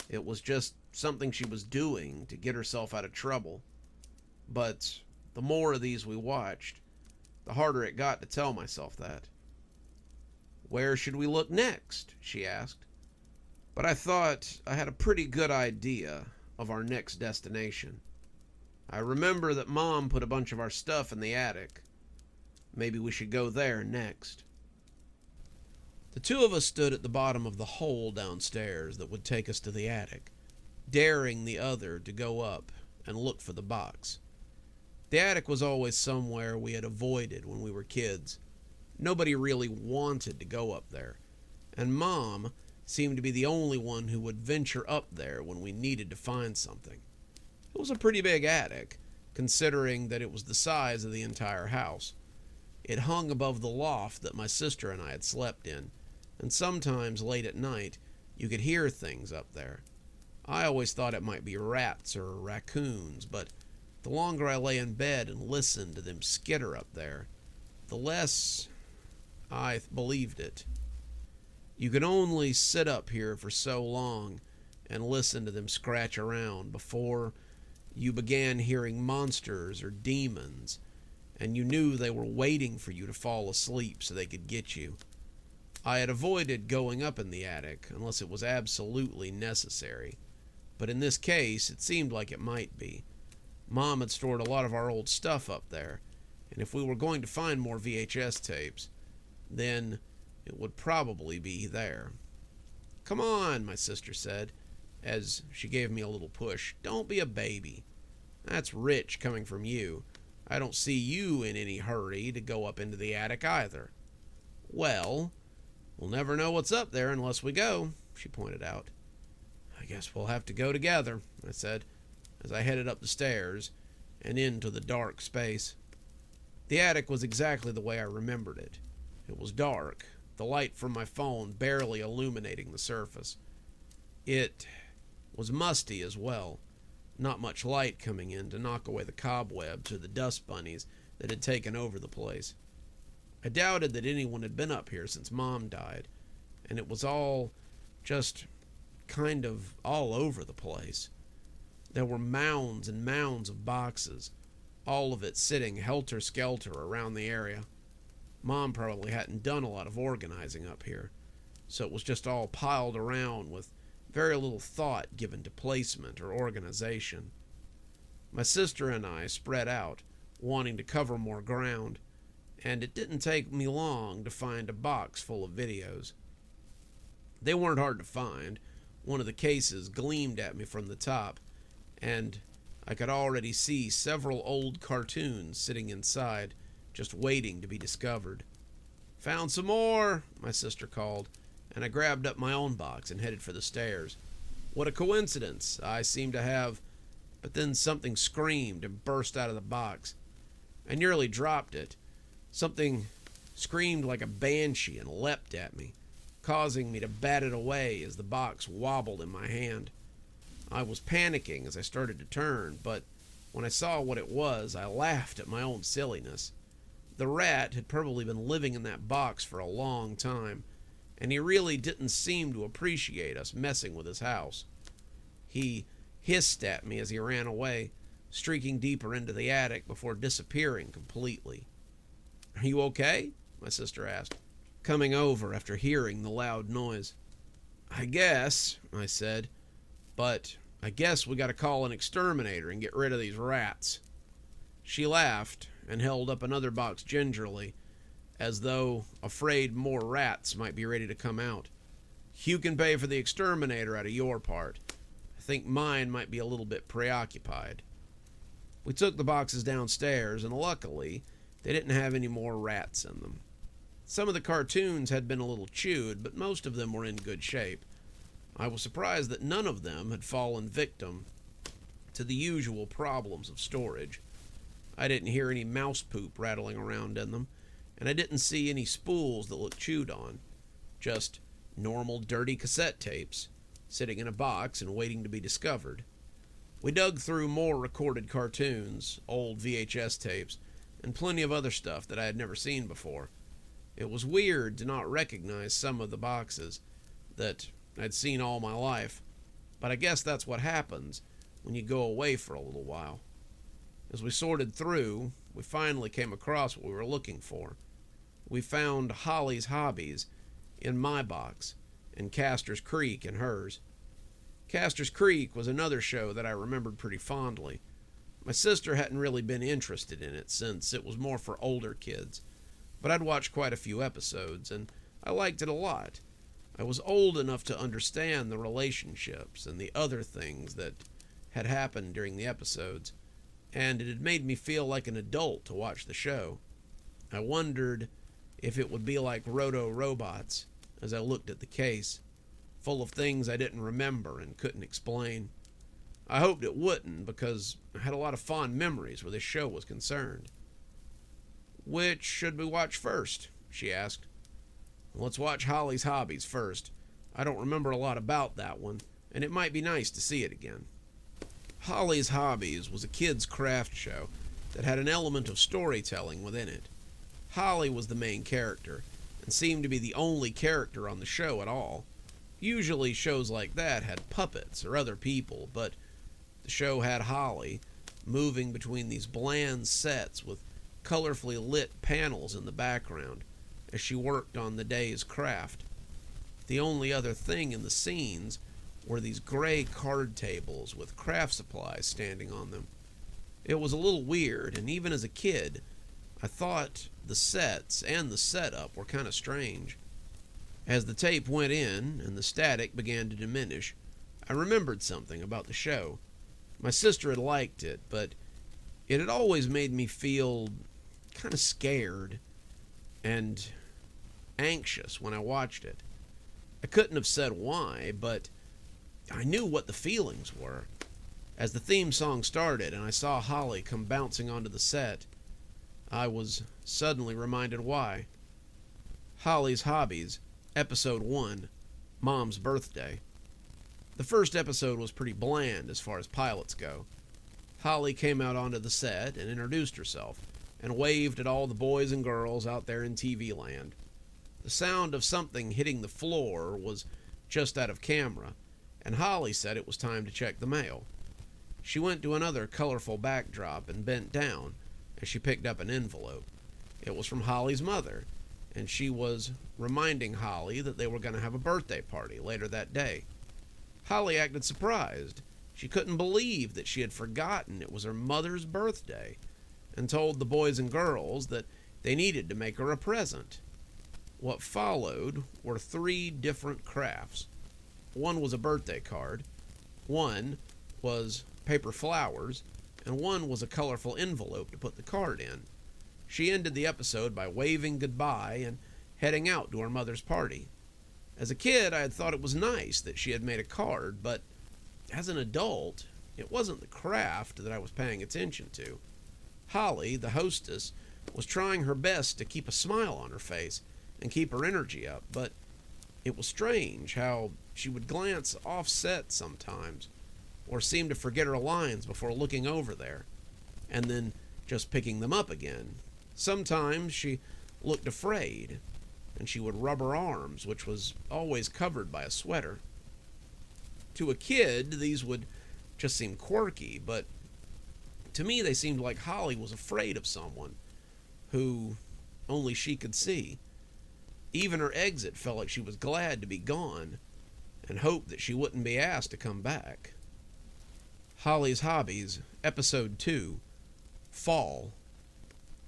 it was just something she was doing to get herself out of trouble, but the more of these we watched, the harder it got to tell myself that. "Where should we look next?" she asked. But I thought I had a pretty good idea of our next destination. I remember that Mom put a bunch of our stuff in the attic. Maybe we should go there next. The two of us stood at the bottom of the hole downstairs that would take us to the attic, daring the other to go up and look for the box. The attic was always somewhere we had avoided when we were kids. Nobody really wanted to go up there, and Mom seemed to be the only one who would venture up there when we needed to find something. It was a pretty big attic, considering that it was the size of the entire house. It hung above the loft that my sister and I had slept in, and sometimes late at night you could hear things up there. I always thought it might be rats or raccoons, but the longer I lay in bed and listened to them skitter up there, the less I believed it. You could only sit up here for so long and listen to them scratch around before you began hearing monsters or demons, and you knew they were waiting for you to fall asleep so they could get you. I had avoided going up in the attic unless it was absolutely necessary, but in this case it seemed like it might be. Mom had stored a lot of our old stuff up there, and if we were going to find more VHS tapes, then it would probably be there. "Come on," my sister said, as she gave me a little push. "Don't be a baby. That's rich coming from you. I don't see you in any hurry to go up into the attic either." "Well, we'll never know what's up there unless we go," she pointed out. "I guess we'll have to go together," I said, as I headed up the stairs and into the dark space. The attic was exactly the way I remembered it. It was dark, the light from my phone barely illuminating the surface. It was musty as well, not much light coming in to knock away the cobwebs or the dust bunnies that had taken over the place. I doubted that anyone had been up here since Mom died, and it was all just kind of all over the place. There were mounds and mounds of boxes, all of it sitting helter-skelter around the area. Mom probably hadn't done a lot of organizing up here, so it was just all piled around with very little thought given to placement or organization. My sister and I spread out, wanting to cover more ground, and it didn't take me long to find a box full of videos. They weren't hard to find. One of the cases gleamed at me from the top, and I could already see several old cartoons sitting inside, just waiting to be discovered. "Found some more," my sister called, and I grabbed up my own box and headed for the stairs. What a coincidence I seemed to have, but then something screamed and burst out of the box. I nearly dropped it. Something screamed like a banshee and leapt at me, causing me to bat it away as the box wobbled in my hand. I was panicking as I started to turn, but When I saw what it was, I laughed at my own silliness. The rat had probably been living in that box for a long time, and he really didn't seem to appreciate us messing with his house. He hissed at me as he ran away, streaking deeper into the attic before disappearing completely. "Are you okay?" my sister asked, coming over after hearing the loud noise. "I guess," I said, "but I guess we gotta call an exterminator and get rid of these rats." She laughed and held up another box gingerly, as though afraid more rats might be ready to come out. "You can pay for the exterminator out of your part. I think mine might be a little bit preoccupied." We took the boxes downstairs, and luckily, they didn't have any more rats in them. Some of the cartoons had been a little chewed, but most of them were in good shape. I was surprised that none of them had fallen victim to the usual problems of storage. I didn't hear any mouse poop rattling around in them, and I didn't see any spools that looked chewed on. Just normal dirty cassette tapes, sitting in a box and waiting to be discovered. We dug through more recorded cartoons, old VHS tapes, and plenty of other stuff that I had never seen before. It was weird to not recognize some of the boxes that I'd seen all my life, but I guess that's what happens when you go away for a little while. As we sorted through, we finally came across what we were looking for. We found Holly's Hobbies in my box, and Castor's Creek in hers. Castor's Creek was another show that I remembered pretty fondly. My sister hadn't really been interested in it since it was more for older kids, but I'd watched quite a few episodes, and I liked it a lot. I was old enough to understand the relationships and the other things that had happened during the episodes, and it had made me feel like an adult to watch the show. I wondered if it would be like Roto Robots as I looked at the case, full of things I didn't remember and couldn't explain. I hoped it wouldn't, because I had a lot of fond memories where this show was concerned. "Which should we watch first?" she asked. "Let's watch Holly's Hobbies first. I don't remember a lot about that one, and it might be nice to see it again." Holly's Hobbies was a kids' craft show that had an element of storytelling within it. Holly was the main character, and seemed to be the only character on the show at all. Usually shows like that had puppets or other people, but the show had Holly moving between these bland sets with colorfully lit panels in the background as she worked on the day's craft. The only other thing in the scenes were these gray card tables with craft supplies standing on them. It was a little weird, and even as a kid, I thought the sets and the setup were kind of strange. As the tape went in and the static began to diminish, I remembered something about the show. My sister had liked it, but it had always made me feel kind of scared and anxious when I watched it. I couldn't have said why, but I knew what the feelings were. As the theme song started and I saw Holly come bouncing onto the set, I was suddenly reminded why. Holly's Hobbies, Episode 1, Mom's Birthday. The first episode was pretty bland as far as pilots go. Holly came out onto the set and introduced herself, and waved at all the boys and girls out there in TV land. The sound of something hitting the floor was just out of camera, and Holly said it was time to check the mail. She went to another colorful backdrop and bent down as she picked up an envelope. It was from Holly's mother, and she was reminding Holly that they were going to have a birthday party later that day. Holly acted surprised. She couldn't believe that she had forgotten it was her mother's birthday, and told the boys and girls that they needed to make her a present. What followed were 3 different crafts. One was a birthday card, one was paper flowers, and one was a colorful envelope to put the card in. She ended the episode by waving goodbye and heading out to her mother's party. As a kid, I had thought it was nice that she had made a card, but as an adult, it wasn't the craft that I was paying attention to. Holly, the hostess, was trying her best to keep a smile on her face and keep her energy up, but it was strange how she would glance offset sometimes, or seem to forget her lines before looking over there. and then just picking them up again. Sometimes she looked afraid, and she would rub her arms, which was always covered by a sweater. To a kid, these would just seem quirky, but to me they seemed like Holly was afraid of someone who only she could see. Even her exit felt like she was glad to be gone and hoped that she wouldn't be asked to come back. Holly's Hobbies, Episode 2, Fall.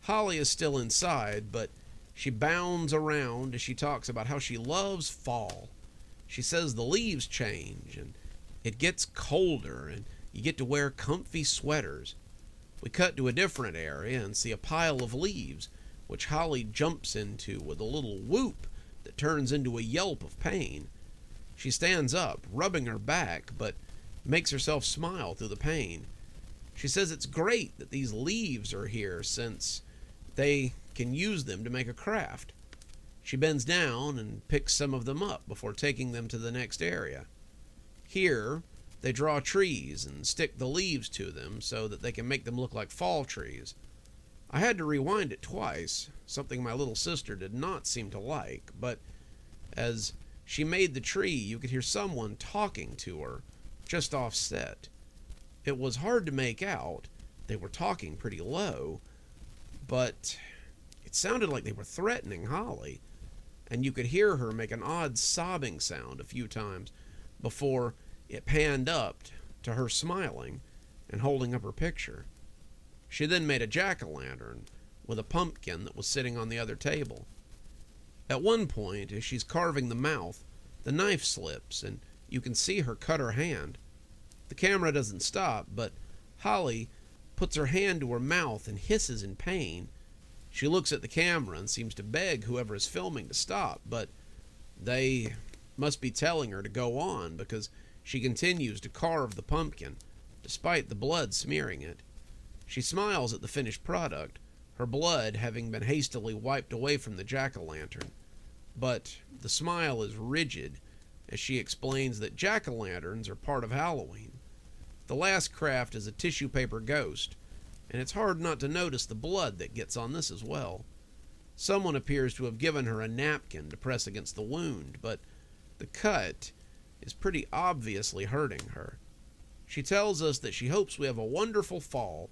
Holly is still inside, but she bounds around as she talks about how she loves fall. She says the leaves change, and it gets colder, and you get to wear comfy sweaters. We cut to a different area and see a pile of leaves, which Holly jumps into with a little whoop that turns into a yelp of pain. She stands up, rubbing her back, but makes herself smile through the pain. She says it's great that these leaves are here since they can use them to make a craft. She bends down and picks some of them up before taking them to the next area. Here, they draw trees and stick the leaves to them so that they can make them look like fall trees. I had to rewind it twice, something my little sister did not seem to like, but as she made the tree, you could hear someone talking to her, just offset. It was hard to make out. They were talking pretty low, but it sounded like they were threatening Holly, and you could hear her make an odd sobbing sound a few times before it panned up to her smiling and holding up her picture. She then made a jack-o'-lantern with a pumpkin that was sitting on the other table. At one point, as she's carving the mouth, the knife slips and you can see her cut her hand. The camera doesn't stop, but Holly puts her hand to her mouth and hisses in pain. She looks at the camera and seems to beg whoever is filming to stop, but they must be telling her to go on because she continues to carve the pumpkin, despite the blood smearing it. She smiles at the finished product, her blood having been hastily wiped away from the jack-o'-lantern. But the smile is rigid as she explains that jack-o'-lanterns are part of Halloween. The last craft is a tissue paper ghost, and it's hard not to notice the blood that gets on this as well. Someone appears to have given her a napkin to press against the wound, but the cut is pretty obviously hurting her. She tells us that she hopes we have a wonderful fall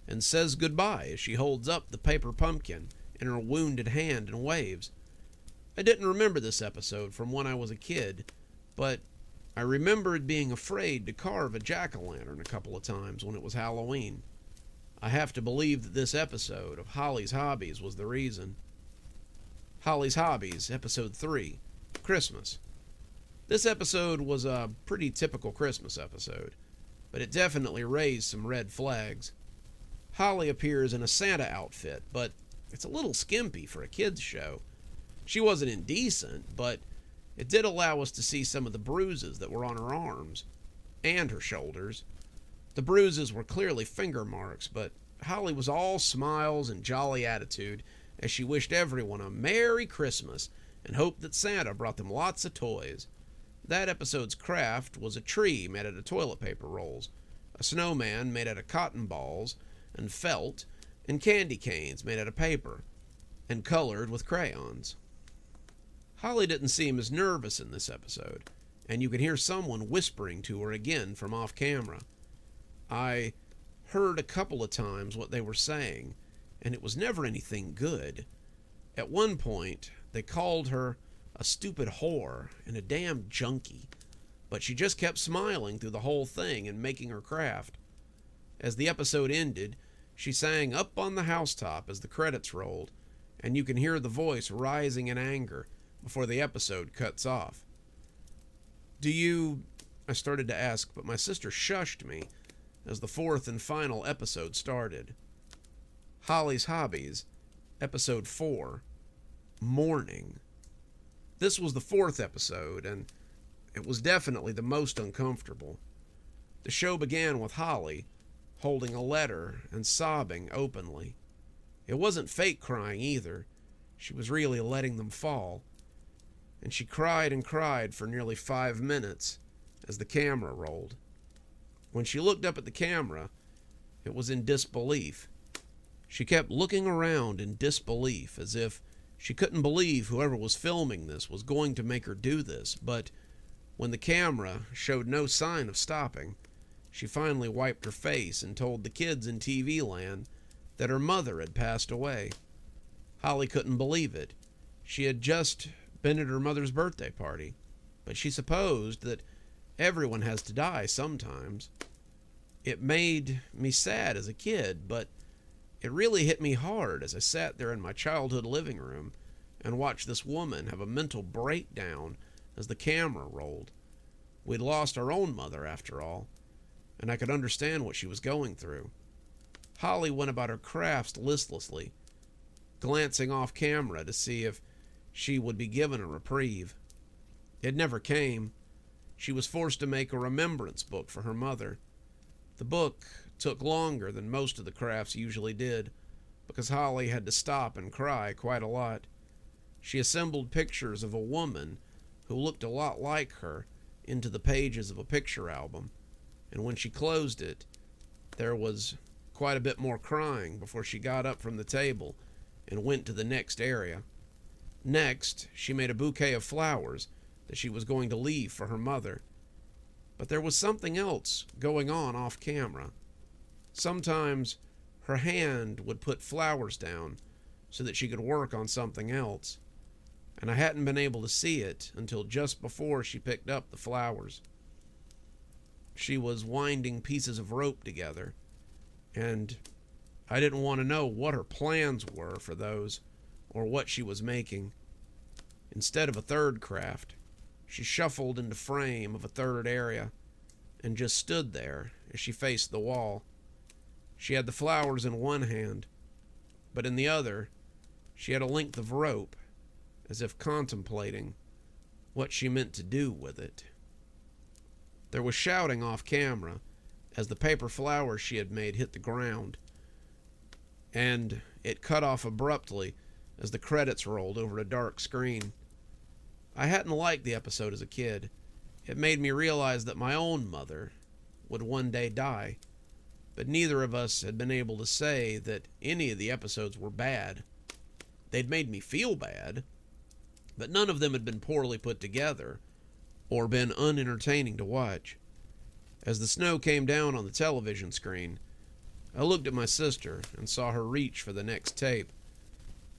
and says goodbye as she holds up the paper pumpkin in her wounded hand and waves. I didn't remember this episode from when I was a kid, but I remembered being afraid to carve a jack-o'-lantern a couple of times when it was Halloween. I have to believe that this episode of Holly's Hobbies was the reason. Holly's Hobbies, Episode 3, Christmas. This episode was a pretty typical Christmas episode, but it definitely raised some red flags. Holly appears in a Santa outfit, but it's a little skimpy for a kid's show. She wasn't indecent, but it did allow us to see some of the bruises that were on her arms and her shoulders. The bruises were clearly finger marks, but Holly was all smiles and jolly attitude as she wished everyone a Merry Christmas and hoped that Santa brought them lots of toys. That episode's craft was a tree made out of toilet paper rolls, a snowman made out of cotton balls and felt, and candy canes made out of paper and colored with crayons. Holly didn't seem as nervous in this episode, and you could hear someone whispering to her again from off camera. I heard a couple of times what they were saying, and it was never anything good. At one point, they called her a stupid whore and a damn junkie, but she just kept smiling through the whole thing and making her craft. As the episode ended, she sang Up on the Housetop as the credits rolled, and you can hear the voice rising in anger before the episode cuts off. I started to ask, but my sister shushed me as the fourth and final episode started. Holly's Hobbies, Episode 4, Mourning. This was the fourth episode, and it was definitely the most uncomfortable. The show began with Holly holding a letter and sobbing openly. It wasn't fake crying either. She was really letting them fall. And she cried and cried for nearly 5 minutes as the camera rolled. When she looked up at the camera, It was in disbelief. She kept looking around in disbelief, as if she couldn't believe whoever was filming this was going to make her do this. But when the camera showed no sign of stopping, she finally wiped her face and told the kids in TV land that her mother had passed away. Holly couldn't believe it. She had just been at her mother's birthday party, but she supposed that everyone has to die sometimes. It made me sad as a kid, but it really hit me hard as I sat there in my childhood living room and watched this woman have a mental breakdown as the camera rolled. We'd lost our own mother, after all, and I could understand what she was going through. Holly went about her crafts listlessly, glancing off camera to see if she would be given a reprieve. It never came. She was forced to make a remembrance book for her mother. The book took longer than most of the crafts usually did, because Holly had to stop and cry quite a lot. She assembled pictures of a woman who looked a lot like her into the pages of a picture album, and when she closed it, there was quite a bit more crying before she got up from the table and went to the next area. Next, she made a bouquet of flowers that she was going to leave for her mother. But there was something else going on off camera. Sometimes her hand would put flowers down so that she could work on something else, and I hadn't been able to see it until just before she picked up the flowers. She was winding pieces of rope together, and I didn't want to know what her plans were for those or what she was making. Instead of a third craft, she shuffled into frame of a third area and just stood there as she faced the wall. She had the flowers in one hand, but in the other, she had a length of rope, as if contemplating what she meant to do with it. There was shouting off camera as the paper flowers she had made hit the ground, and it cut off abruptly as the credits rolled over a dark screen. I hadn't liked the episode as a kid. It made me realize that my own mother would one day die, but neither of us had been able to say that any of the episodes were bad. They'd made me feel bad, but none of them had been poorly put together or been unentertaining to watch. As the snow came down on the television screen, I looked at my sister and saw her reach for the next tape.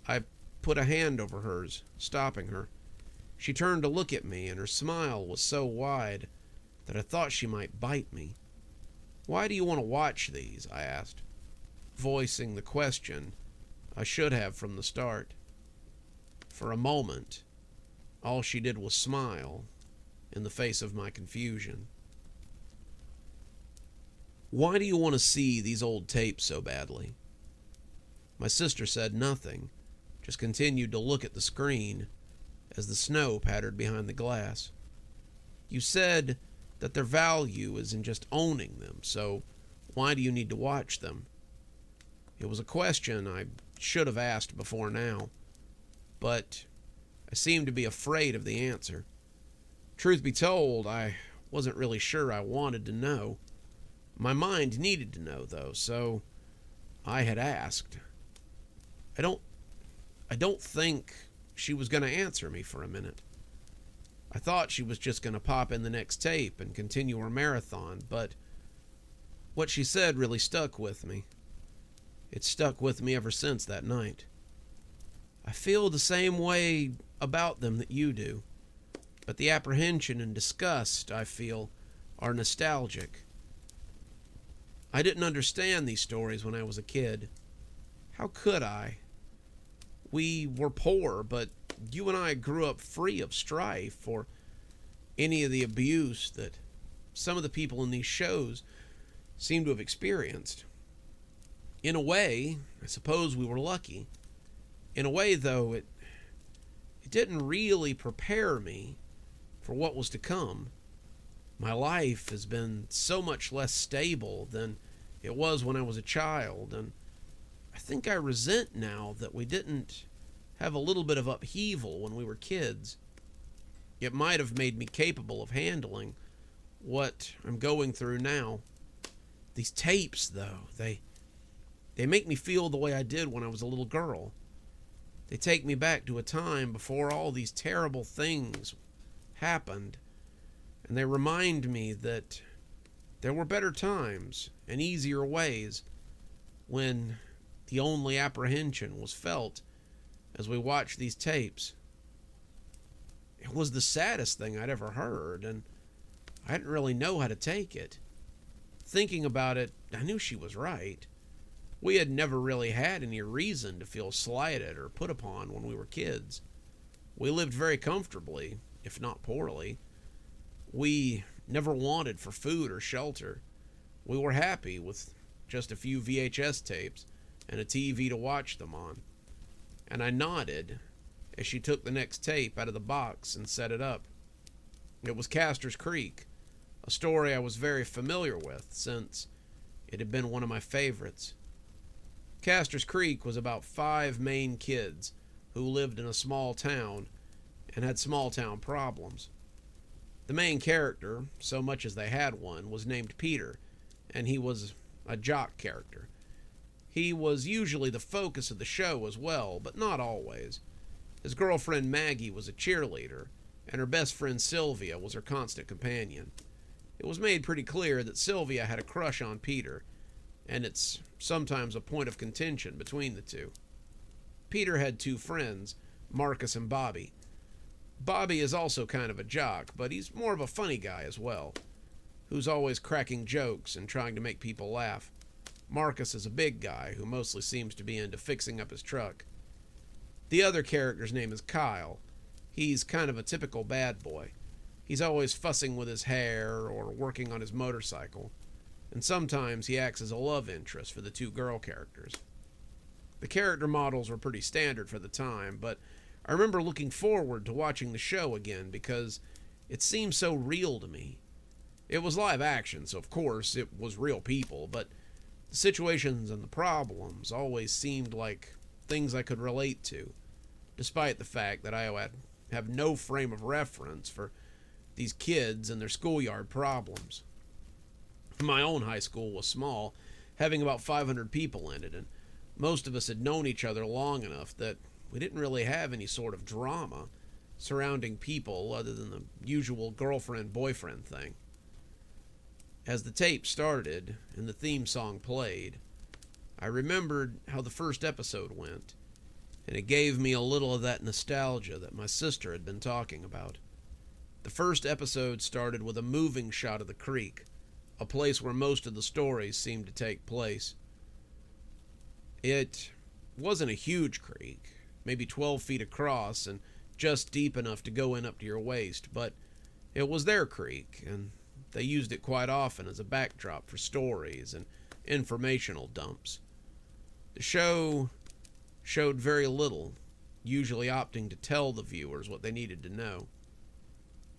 I put a hand over hers, stopping her. She turned to look at me, and her smile was so wide that I thought she might bite me. "Why do you want to watch these?" I asked, voicing the question I should have from the start. For a moment, all she did was smile in the face of my confusion. "Why do you want to see these old tapes so badly?" My sister said nothing, just continued to look at the screen as the snow pattered behind the glass. "You said that their value is in just owning them, so why do you need to watch them?" It was a question I should have asked before now, but I seemed to be afraid of the answer. Truth be told, I wasn't really sure I wanted to know. My mind needed to know, though, so I had asked. I don't think she was going to answer me for a minute. I thought she was just going to pop in the next tape and continue her marathon, but what she said really stuck with me. It stuck with me ever since that night. I feel the same way about them that you do, but the apprehension and disgust I feel are nostalgic. I didn't understand these stories when I was a kid. How could I? We were poor, but you and I grew up free of strife or any of the abuse that some of the people in these shows seem to have experienced. In a way, I suppose we were lucky. In a way, though, it didn't really prepare me for what was to come. My life has been so much less stable than it was when I was a child, and I think I resent now that we didn't have a little bit of upheaval when we were kids. It might have made me capable of handling what I'm going through now. These tapes, though, they make me feel the way I did when I was a little girl. They take me back to a time before all these terrible things happened, and they remind me that there were better times and easier ways when the only apprehension was felt as we watched these tapes. It was the saddest thing I'd ever heard, and I didn't really know how to take it. Thinking about it, I knew she was right. We had never really had any reason to feel slighted or put upon when we were kids. We lived very comfortably, if not poorly. We never wanted for food or shelter. We were happy with just a few VHS tapes and a TV to watch them on. And I nodded as she took the next tape out of the box and set it up. It was Castor's Creek, a story I was very familiar with since it had been one of my favorites. Castor's Creek was about 5 Maine kids who lived in a small town and had small town problems. The main character, so much as they had one, was named Peter, and he was a jock character. He was usually the focus of the show as well, but not always. His girlfriend Maggie was a cheerleader, and her best friend Sylvia was her constant companion. It was made pretty clear that Sylvia had a crush on Peter, and it's sometimes a point of contention between the two. Peter had 2 friends, Marcus and Bobby. Bobby is also kind of a jock, but he's more of a funny guy as well, who's always cracking jokes and trying to make people laugh. Marcus is a big guy who mostly seems to be into fixing up his truck. The other character's name is Kyle. He's kind of a typical bad boy. He's always fussing with his hair or working on his motorcycle, and sometimes he acts as a love interest for the 2 girl characters. The character models were pretty standard for the time, but I remember looking forward to watching the show again because it seemed so real to me. It was live action, so of course it was real people, but the situations and the problems always seemed like things I could relate to, despite the fact that I have no frame of reference for these kids and their schoolyard problems. My own high school was small, having about 500 people in it, and most of us had known each other long enough that we didn't really have any sort of drama surrounding people other than the usual girlfriend-boyfriend thing. As the tape started and the theme song played, I remembered how the first episode went, and it gave me a little of that nostalgia that my sister had been talking about. The first episode started with a moving shot of the creek, a place where most of the stories seemed to take place. It wasn't a huge creek, maybe 12 feet across and just deep enough to go in up to your waist, but it was their creek, and they used it quite often as a backdrop for stories and informational dumps. The show showed very little, usually opting to tell the viewers what they needed to know.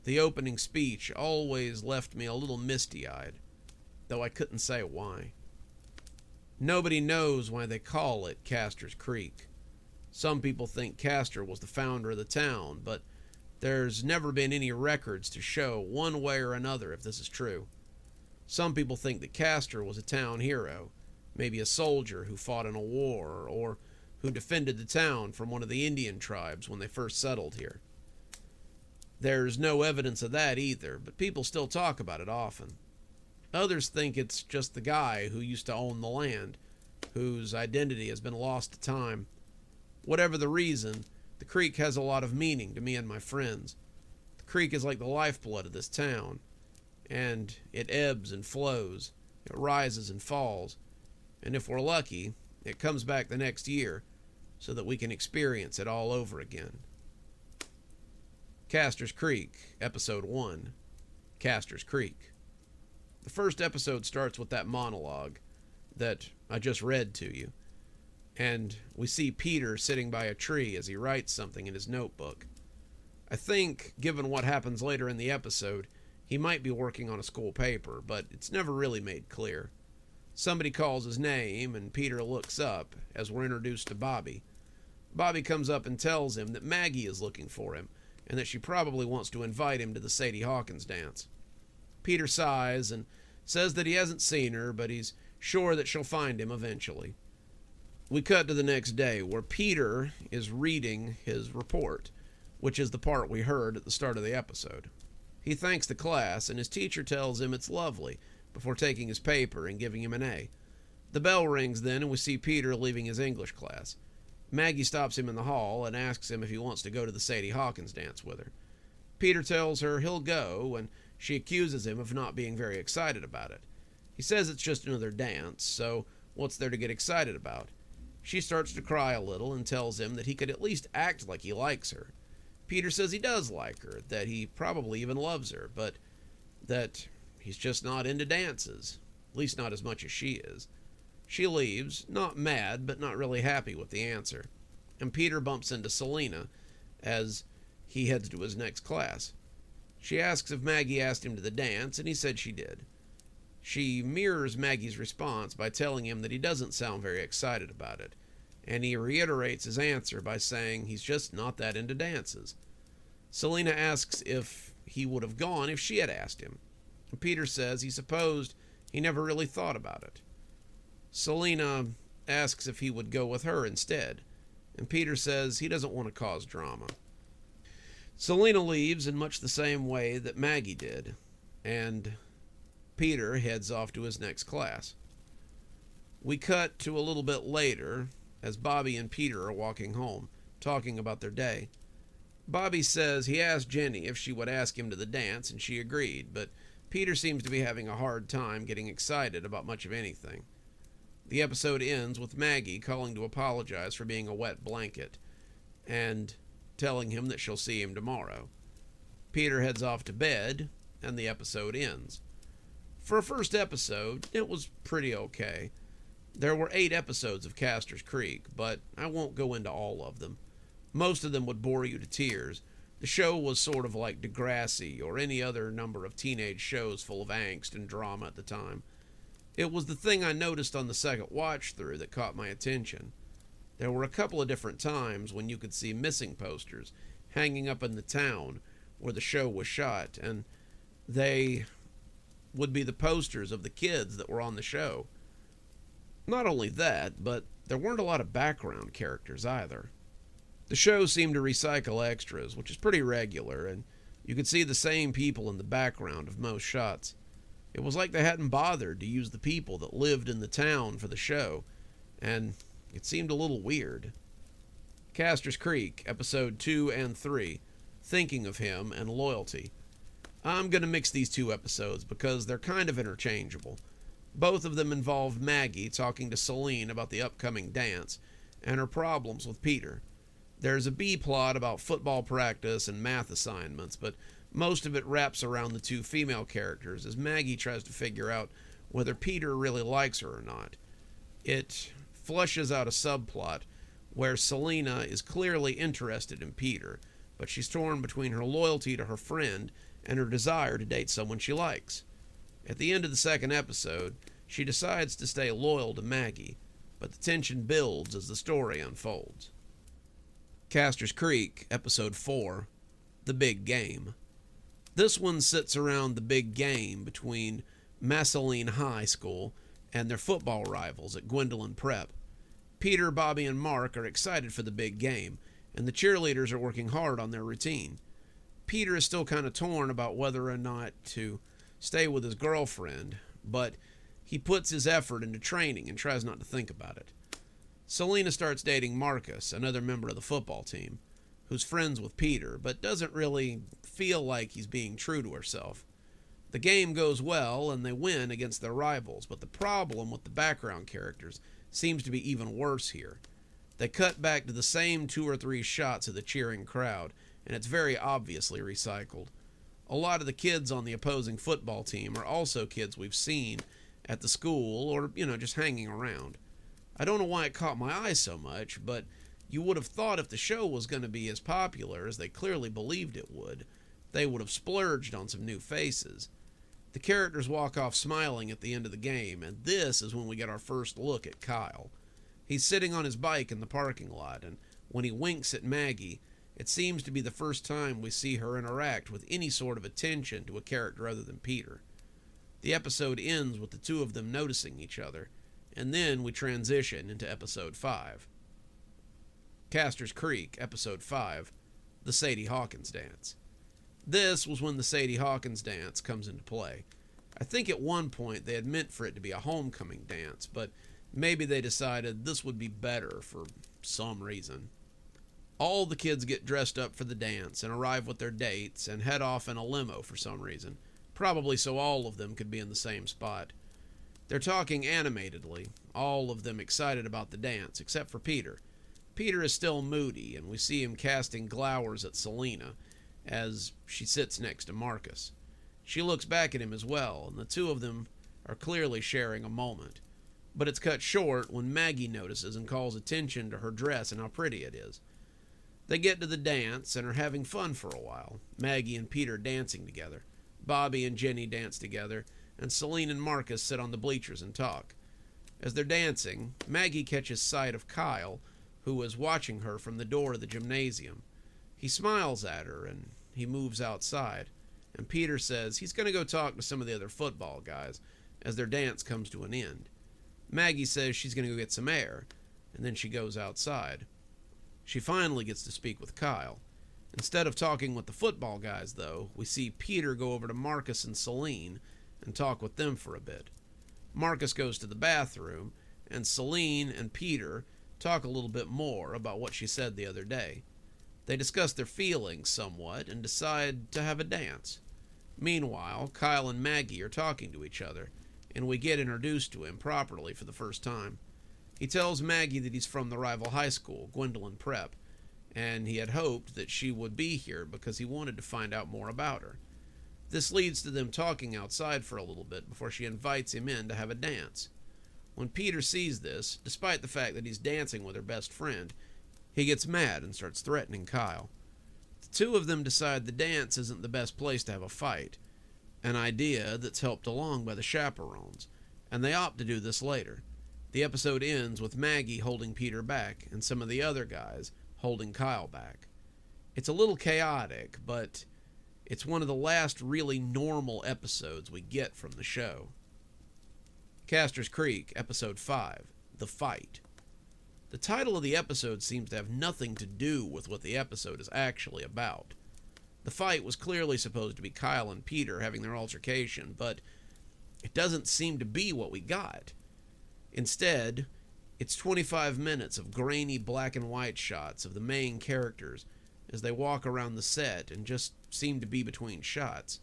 The opening speech always left me a little misty-eyed, though I couldn't say why. Nobody knows why they call it Castor's Creek. Some people think Castor was the founder of the town, but there's never been any records to show one way or another if this is true. Some people think that Castor was a town hero, maybe a soldier who fought in a war, or who defended the town from one of the Indian tribes when they first settled here. There's no evidence of that either, but people still talk about it often. Others think it's just the guy who used to own the land, whose identity has been lost to time. Whatever the reason, the creek has a lot of meaning to me and my friends. The creek is like the lifeblood of this town, and it ebbs and flows, it rises and falls, and if we're lucky, it comes back the next year so that we can experience it all over again. Castor's Creek, Episode 1, Castor's Creek. The first episode starts with that monologue that I just read to you, and we see Peter sitting by a tree as he writes something in his notebook. I think, given what happens later in the episode, he might be working on a school paper, but it's never really made clear. Somebody calls his name, and Peter looks up as we're introduced to Bobby. Bobby comes up and tells him that Maggie is looking for him, and that she probably wants to invite him to the Sadie Hawkins dance. Peter sighs and says that he hasn't seen her, but he's sure that she'll find him eventually. We cut to the next day, where Peter is reading his report, which is the part we heard at the start of the episode. He thanks the class, and his teacher tells him it's lovely, before taking his paper and giving him an A. The bell rings then, and we see Peter leaving his English class. Maggie stops him in the hall and asks him if he wants to go to the Sadie Hawkins dance with her. Peter tells her he'll go, and she accuses him of not being very excited about it. He says it's just another dance, so what's there to get excited about? She starts to cry a little and tells him that he could at least act like he likes her. Peter says he does like her, that he probably even loves her, but that he's just not into dances, at least not as much as she is. She leaves, not mad, but not really happy with the answer, and Peter bumps into Selena as he heads to his next class. She asks if Maggie asked him to the dance, and he said she did. She mirrors Maggie's response by telling him that he doesn't sound very excited about it, and he reiterates his answer by saying he's just not that into dances. Selena asks if he would have gone if she had asked him, and Peter says he supposed he never really thought about it. Selena asks if he would go with her instead, and Peter says he doesn't want to cause drama. Selena leaves in much the same way that Maggie did, and Peter heads off to his next class. We cut to a little bit later as Bobby and Peter are walking home, talking about their day. Bobby says he asked Jenny if she would ask him to the dance, and she agreed, but Peter seems to be having a hard time getting excited about much of anything. The episode ends with Maggie calling to apologize for being a wet blanket, and telling him that she'll see him tomorrow. Peter heads off to bed, and the episode ends. For a first episode, it was pretty okay. There were 8 episodes of Castor's Creek, but I won't go into all of them. Most of them would bore you to tears. The show was sort of like Degrassi or any other number of teenage shows full of angst and drama at the time. It was the thing I noticed on the second watch-through that caught my attention. There were a couple of different times when you could see missing posters hanging up in the town where the show was shot, and they would be the posters of the kids that were on the show. Not only that, but there weren't a lot of background characters either. The show seemed to recycle extras, which is pretty regular, and you could see the same people in the background of most shots. It was like they hadn't bothered to use the people that lived in the town for the show, and it seemed a little weird. Castor's Creek, Episode 2 and 3, Thinking of Him and Loyalty. I'm going to mix these 2 episodes because they're kind of interchangeable. Both of them involve Maggie talking to Celine about the upcoming dance and her problems with Peter. There's a B-plot about football practice and math assignments, but most of it wraps around the 2 female characters as Maggie tries to figure out whether Peter really likes her or not. It flushes out a subplot where Selena is clearly interested in Peter, but she's torn between her loyalty to her friend and her desire to date someone she likes. At the end of the second episode, she decides to stay loyal to Maggie, but the tension builds as the story unfolds. Castor's Creek, Episode 4, The Big Game. This one sits around the big game between Massillon High School and their football rivals at Gwendolyn Prep. Peter, Bobby, and Mark are excited for the big game, and the cheerleaders are working hard on their routine. Peter is still kind of torn about whether or not to stay with his girlfriend, but he puts his effort into training and tries not to think about it. Selena starts dating Marcus, another member of the football team, who's friends with Peter, but doesn't really feel like he's being true to herself. The game goes well, and they win against their rivals, but the problem with the background characters seems to be even worse here. They cut back to the same 2 or 3 shots of the cheering crowd, and it's very obviously recycled. A lot of the kids on the opposing football team are also kids we've seen at the school or, just hanging around. I don't know why it caught my eye so much, but you would have thought if the show was going to be as popular as they clearly believed it would, they would have splurged on some new faces. The characters walk off smiling at the end of the game, and this is when we get our first look at Kyle. He's sitting on his bike in the parking lot, and when he winks at Maggie, it seems to be the first time we see her interact with any sort of attention to a character other than Peter. The episode ends with the two of them noticing each other, and then we transition into Episode 5. Castor's Creek, Episode 5, The Sadie Hawkins Dance. This was when the Sadie Hawkins dance comes into play. I think at one point they had meant for it to be a homecoming dance, but maybe they decided this would be better for some reason. All the kids get dressed up for the dance and arrive with their dates and head off in a limo for some reason, probably so all of them could be in the same spot. They're talking animatedly, all of them excited about the dance, except for Peter. Peter is still moody, and we see him casting glowers at Selena as she sits next to Marcus. She looks back at him as well, and the two of them are clearly sharing a moment. But it's cut short when Maggie notices and calls attention to her dress and how pretty it is. They get to the dance and are having fun for a while. Maggie and Peter dancing together. Bobby and Jenny dance together, and Celine and Marcus sit on the bleachers and talk. As they're dancing, Maggie catches sight of Kyle, who is watching her from the door of the gymnasium. He smiles at her, and he moves outside, and Peter says he's going to go talk to some of the other football guys as their dance comes to an end. Maggie says she's going to go get some air, and then she goes outside. She finally gets to speak with Kyle. Instead of talking with the football guys, though, we see Peter go over to Marcus and Celine and talk with them for a bit. Marcus goes to the bathroom, and Celine and Peter talk a little bit more about what she said the other day. They discuss their feelings somewhat and decide to have a dance. Meanwhile, Kyle and Maggie are talking to each other, and we get introduced to him properly for the first time. He tells Maggie that he's from the rival high school, Gwendolyn Prep, and he had hoped that she would be here because he wanted to find out more about her. This leads to them talking outside for a little bit before she invites him in to have a dance. When Peter sees this, despite the fact that he's dancing with her best friend, he gets mad and starts threatening Kyle. The two of them decide the dance isn't the best place to have a fight, an idea that's helped along by the chaperones, and they opt to do this later. The episode ends with Maggie holding Peter back and some of the other guys holding Kyle back. It's a little chaotic, but it's one of the last really normal episodes we get from the show. Castor's Creek, Episode 5, The Fight. The title of the episode seems to have nothing to do with what the episode is actually about. The fight was clearly supposed to be Kyle and Peter having their altercation, but it doesn't seem to be what we got. Instead, it's 25 minutes of grainy black and white shots of the main characters as they walk around the set and just seem to be between shots.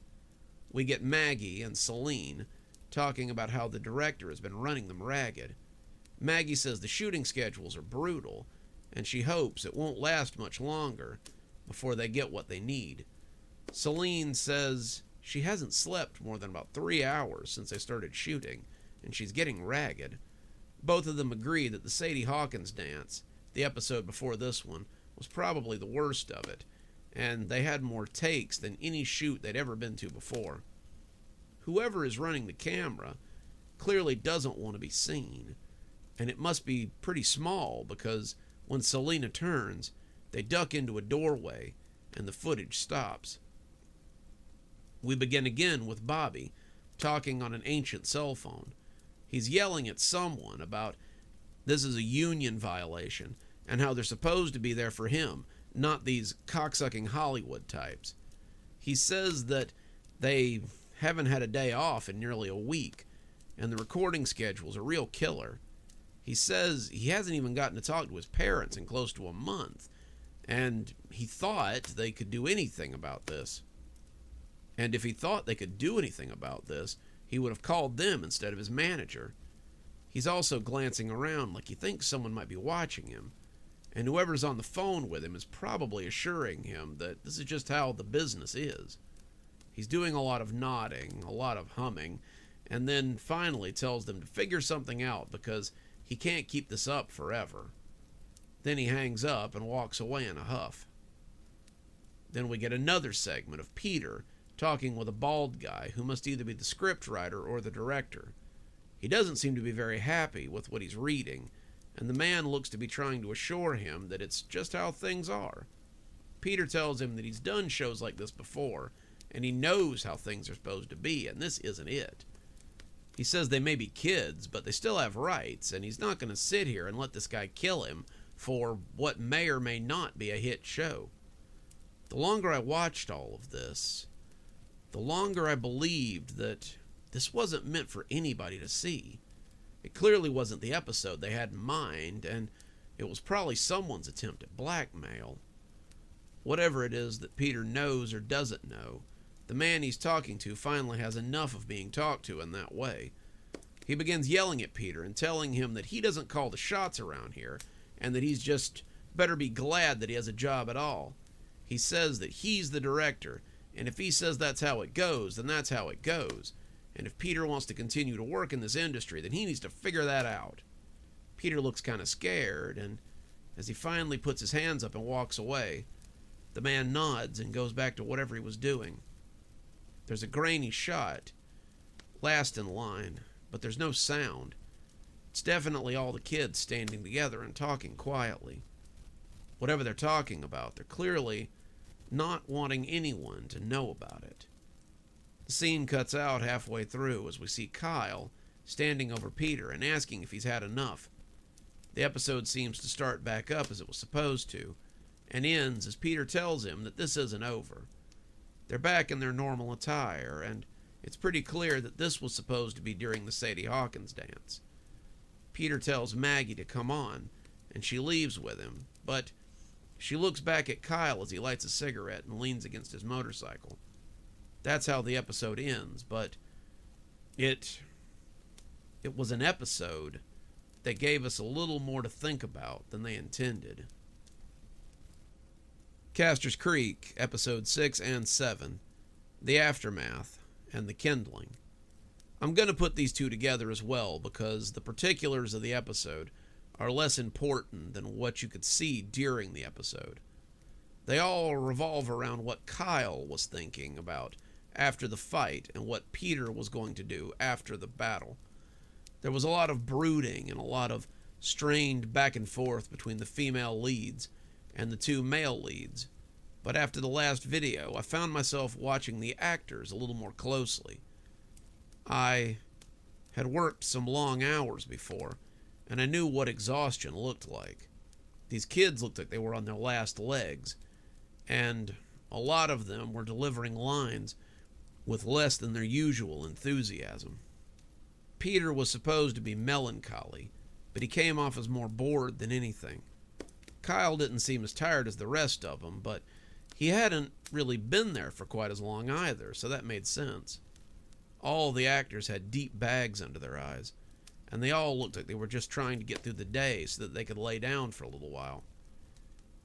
We get Maggie and Celine talking about how the director has been running them ragged. Maggie says the shooting schedules are brutal, and she hopes it won't last much longer before they get what they need. Celine says she hasn't slept more than about 3 hours since they started shooting, and she's getting ragged. Both of them agree that the Sadie Hawkins dance, the episode before this one, was probably the worst of it, and they had more takes than any shoot they'd ever been to before. Whoever is running the camera clearly doesn't want to be seen, and it must be pretty small because when Selena turns, they duck into a doorway and the footage stops. We begin again with Bobby talking on an ancient cell phone. He's yelling at someone about this is a union violation and how they're supposed to be there for him, not these cocksucking Hollywood types. He says that they haven't had a day off in nearly a week, and the recording schedule's a real killer. He says he hasn't even gotten to talk to his parents in close to a month, and he thought they could do anything about this. And if he thought they could do anything about this, he would have called them instead of his manager. He's also glancing around like he thinks someone might be watching him, and whoever's on the phone with him is probably assuring him that this is just how the business is. He's doing a lot of nodding, a lot of humming, and then finally tells them to figure something out because he can't keep this up forever. Then he hangs up and walks away in a huff. Then we get another segment of Peter talking with a bald guy who must either be the scriptwriter or the director. He doesn't seem to be very happy with what he's reading, and the man looks to be trying to assure him that it's just how things are. Peter tells him that he's done shows like this before, and he knows how things are supposed to be, and this isn't it. He says they may be kids, but they still have rights, and he's not going to sit here and let this guy kill him for what may or may not be a hit show. The longer I watched all of this, the longer I believed that this wasn't meant for anybody to see. It clearly wasn't the episode they had in mind, and it was probably someone's attempt at blackmail. Whatever it is that Peter knows or doesn't know, the man he's talking to finally has enough of being talked to in that way. He begins yelling at Peter and telling him that he doesn't call the shots around here, and that he's just better be glad that he has a job at all. He says that he's the director, and if he says that's how it goes, then that's how it goes. And if Peter wants to continue to work in this industry, then he needs to figure that out. Peter looks kind of scared, and as he finally puts his hands up and walks away, the man nods and goes back to whatever he was doing. There's a grainy shot, last in line, but there's no sound. It's definitely all the kids standing together and talking quietly. Whatever they're talking about, they're clearly not wanting anyone to know about it. The scene cuts out halfway through as we see Kyle standing over Peter and asking if he's had enough. The episode seems to start back up as it was supposed to, and ends as Peter tells him that this isn't over. They're back in their normal attire, and it's pretty clear that this was supposed to be during the Sadie Hawkins dance. Peter tells Maggie to come on, and she leaves with him, but she looks back at Kyle as he lights a cigarette and leans against his motorcycle. That's how the episode ends, but it was an episode that gave us a little more to think about than they intended. Castor's Creek, Episode 6 and 7, The Aftermath, and The Kindling. I'm going to put these two together as well because the particulars of the episode are less important than what you could see during the episode. They all revolve around what Kyle was thinking about after the fight and what Peter was going to do after the battle. There was a lot of brooding and a lot of strained back and forth between the female leads and the two male leads, but after the last video, I found myself watching the actors a little more closely. I had worked some long hours before, and I knew what exhaustion looked like. These kids looked like they were on their last legs, and a lot of them were delivering lines with less than their usual enthusiasm. Peter was supposed to be melancholy, but he came off as more bored than anything. Kyle didn't seem as tired as the rest of them, but he hadn't really been there for quite as long either, so that made sense. All the actors had deep bags under their eyes, and they all looked like they were just trying to get through the day so that they could lay down for a little while.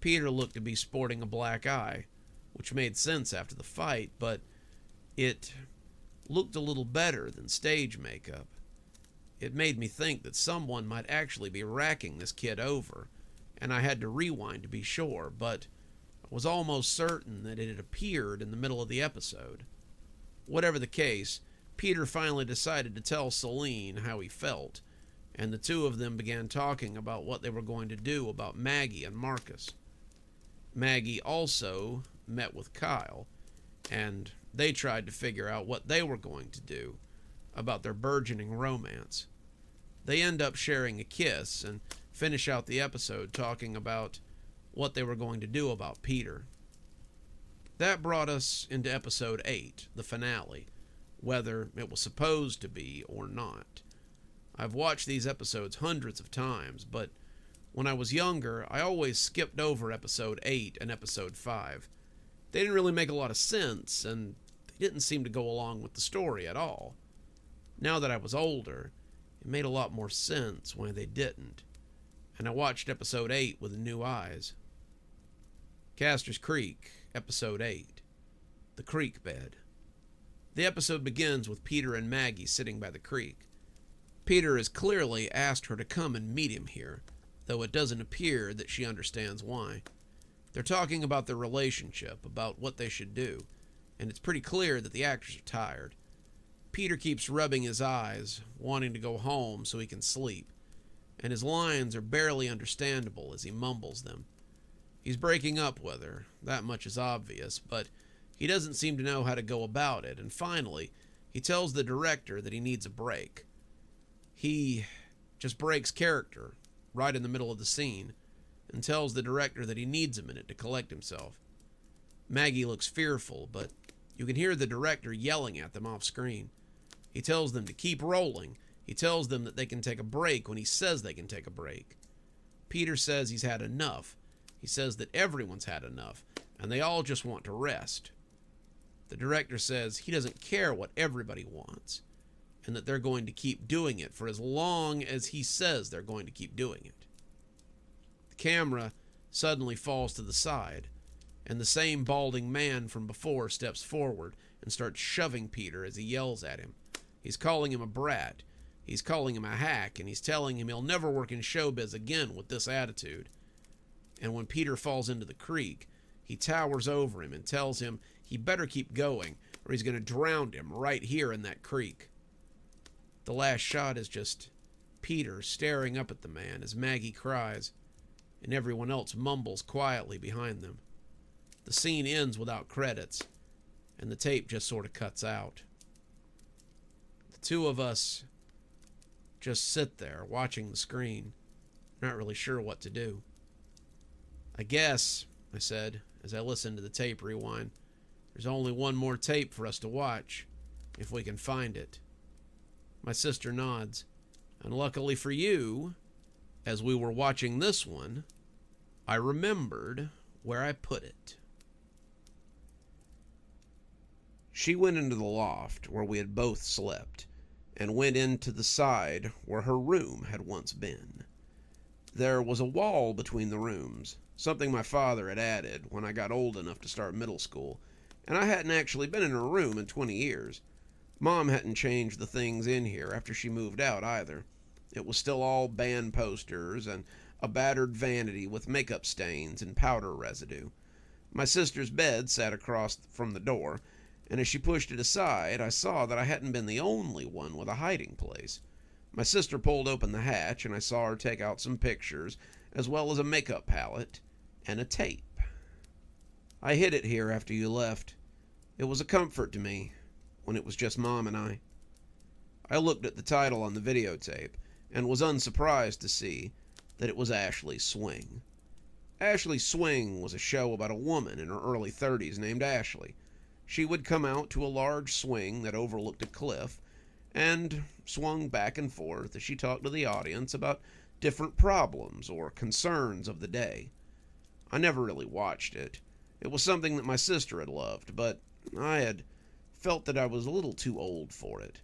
Peter looked to be sporting a black eye, which made sense after the fight, but it looked a little better than stage makeup. It made me think that someone might actually be racking this kid over, and I had to rewind to be sure, but I was almost certain that it had appeared in the middle of the episode. Whatever the case, Peter finally decided to tell Celine how he felt, and the two of them began talking about what they were going to do about Maggie and Marcus. Maggie also met with Kyle, and they tried to figure out what they were going to do about their burgeoning romance. They end up sharing a kiss and finish out the episode talking about what they were going to do about Peter. That brought us into episode 8, the finale, whether it was supposed to be or not. I've watched these episodes hundreds of times, but when I was younger, I always skipped over episode 8 and episode 5. They didn't really make a lot of sense, and they didn't seem to go along with the story at all. Now that I was older, it made a lot more sense when they didn't, and I watched episode 8 with new eyes. Castor's Creek, episode 8, The Creek Bed. The episode begins with Peter and Maggie sitting by the creek. Peter has clearly asked her to come and meet him here, though it doesn't appear that she understands why. They're talking about their relationship, about what they should do, and it's pretty clear that the actors are tired. Peter keeps rubbing his eyes, wanting to go home so he can sleep, and his lines are barely understandable as he mumbles them. He's breaking up with her, that much is obvious, but he doesn't seem to know how to go about it, and finally, He tells the director that he needs a break. He just breaks character right in the middle of the scene and tells the director that he needs a minute to collect himself. Maggie looks fearful, but you can hear the director yelling at them off screen. He tells them to keep rolling. He tells them that they can take a break when he says they can take a break. Peter says he's had enough. He says that everyone's had enough, and they all just want to rest. The director says he doesn't care what everybody wants, and that they're going to keep doing it for as long as he says they're going to keep doing it. The camera suddenly falls to the side, and the same balding man from before steps forward and starts shoving Peter as he yells at him. He's calling him a brat. He's calling him a hack, and he's telling him he'll never work in showbiz again with this attitude. And when Peter falls into the creek, he towers over him and tells him he better keep going or he's going to drown him right here in that creek. The last shot is just Peter staring up at the man as Maggie cries, and everyone else mumbles quietly behind them. The scene ends without credits, and the tape just sort of cuts out. The two of us just sit there watching the screen, not really sure what to do. "I guess," I said as I listened to the tape rewind, "there's only one more tape for us to watch, if we can find it." My sister nods, and luckily for you, as we were watching this one, I remembered where I put it. She went into the loft where we had both slept, and went into the side where her room had once been. There was a wall between the rooms, something my father had added when I got old enough to start middle school, and I hadn't actually been in her room in 20 years. Mom hadn't changed the things in here after she moved out either. It was still all band posters and a battered vanity with makeup stains and powder residue. My sister's bed sat across from the door, and as she pushed it aside, I saw that I hadn't been the only one with a hiding place. My sister pulled open the hatch, and I saw her take out some pictures, as well as a makeup palette and a tape. "I hid it here after you left. It was a comfort to me when it was just Mom and I." I looked at the title on the videotape and was unsurprised to see that it was Ashley Swing. Ashley Swing was a show about a woman in her early 30s named Ashley. She would come out to a large swing that overlooked a cliff and swung back and forth as she talked to the audience about different problems or concerns of the day. I never really watched it. It was something that my sister had loved, but I had felt that I was a little too old for it.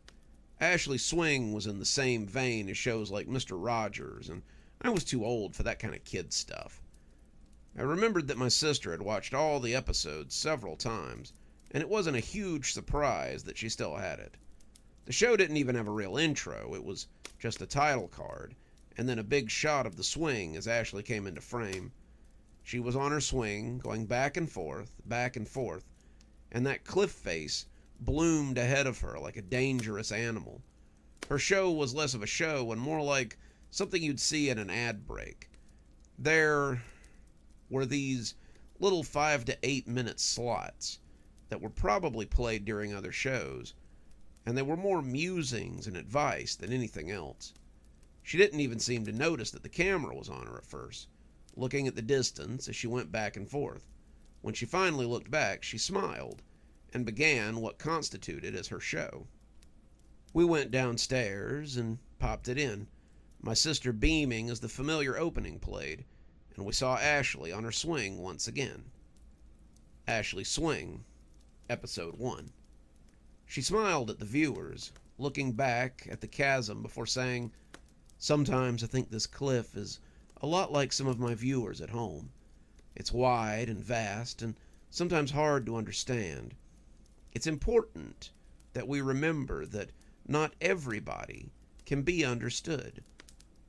Ashley Swing was in the same vein as shows like Mr. Rogers, and I was too old for that kind of kid stuff. I remembered that my sister had watched all the episodes several times, and it wasn't a huge surprise that she still had it. The show didn't even have a real intro. It was just a title card, and then a big shot of the swing as Ashley came into frame. She was on her swing, going back and forth, and that cliff face bloomed ahead of her like a dangerous animal. Her show was less of a show and more like something you'd see in an ad break. There were these little 5 to 8 minute slots that were probably played during other shows, and they were more musings and advice than anything else. She didn't even seem to notice that the camera was on her at first, looking at the distance as she went back and forth. When she finally looked back, she smiled and began what constituted as her show. We went downstairs and popped it in, my sister beaming as the familiar opening played, and we saw Ashley on her swing once again. Ashley Swing, Episode 1. She smiled at the viewers, looking back at the chasm before saying, "Sometimes I think this cliff is a lot like some of my viewers at home. It's wide and vast and sometimes hard to understand. It's important that we remember that not everybody can be understood.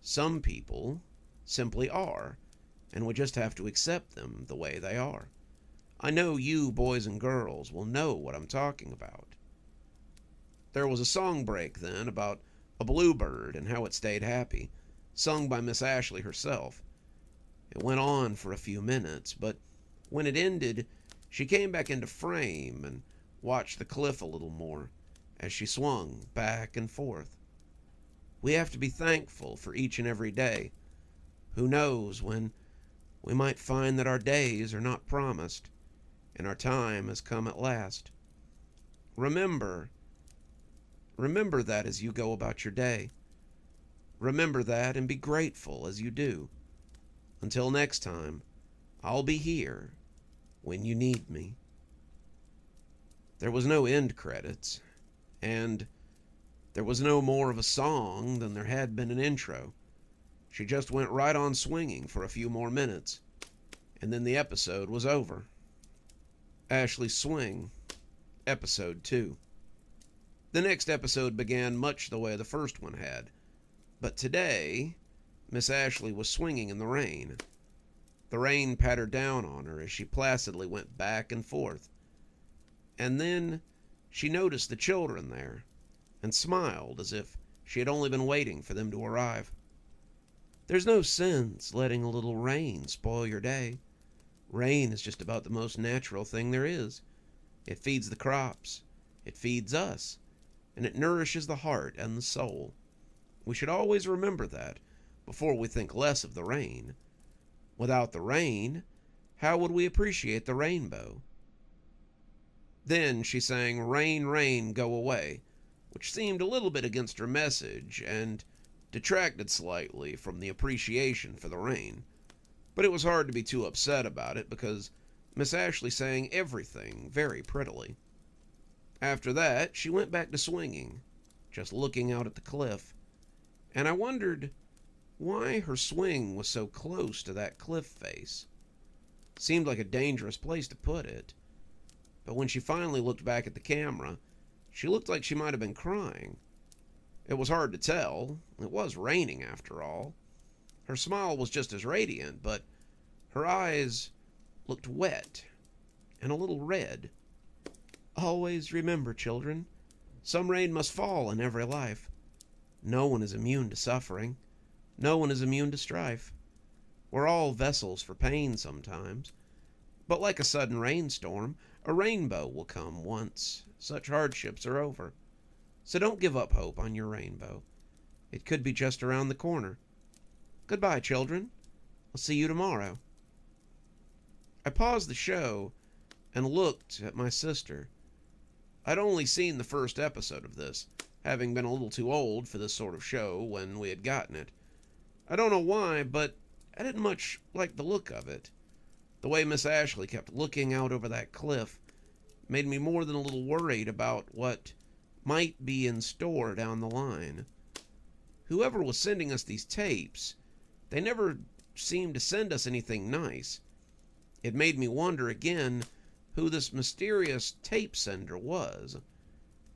Some people simply are, and we just have to accept them the way they are. I know you boys and girls will know what I'm talking about." There was a song break then about a bluebird and how it stayed happy, sung by Miss Ashley herself. It went on for a few minutes, but when it ended, she came back into frame and watched the cliff a little more, as she swung back and forth. We have to be thankful for each and every day. Who knows when we might find that our days are not promised and our time has come at last. Remember that as you go about your day. Remember that and be grateful as you do. Until next time, I'll be here when you need me. There was no end credits, and there was no more of a song than there had been an intro. She just went right on swinging for a few more minutes, and then the episode was over. Ashley Swing, Episode 2. The next episode began much the way the first one had, but today, Miss Ashley was swinging in the rain. The rain pattered down on her as she placidly went back and forth. And then she noticed the children there and smiled as if she had only been waiting for them to arrive. There's no sense letting a little rain spoil your day. Rain is just about the most natural thing there is. It feeds the crops, it feeds us, and it nourishes the heart and the soul. We should always remember that before we think less of the rain. Without the rain, how would we appreciate the rainbow? Then she sang "Rain, Rain, Go Away," which seemed a little bit against her message and detracted slightly from the appreciation for the rain. But it was hard to be too upset about it because Miss Ashley sang everything very prettily. After that, she went back to swinging, just looking out at the cliff, and I wondered why her swing was so close to that cliff face. Seemed like a dangerous place to put it, but when she finally looked back at the camera, she looked like she might have been crying. It was hard to tell. It was raining, after all. Her smile was just as radiant, but her eyes looked wet and a little red. Always remember, children, some rain must fall in every life. No one is immune to suffering. No one is immune to strife. We're all vessels for pain sometimes. But like a sudden rainstorm, a rainbow will come once such hardships are over. So don't give up hope on your rainbow. It could be just around the corner. Goodbye, children. I'll see you tomorrow. I paused the show and looked at my sister. I'd only seen the first episode of this, having been a little too old for this sort of show when we had gotten it. I don't know why, but I didn't much like the look of it. The way Miss Ashley kept looking out over that cliff made me more than a little worried about what might be in store down the line. Whoever was sending us these tapes, they never seemed to send us anything nice. It made me wonder again who this mysterious tape sender was,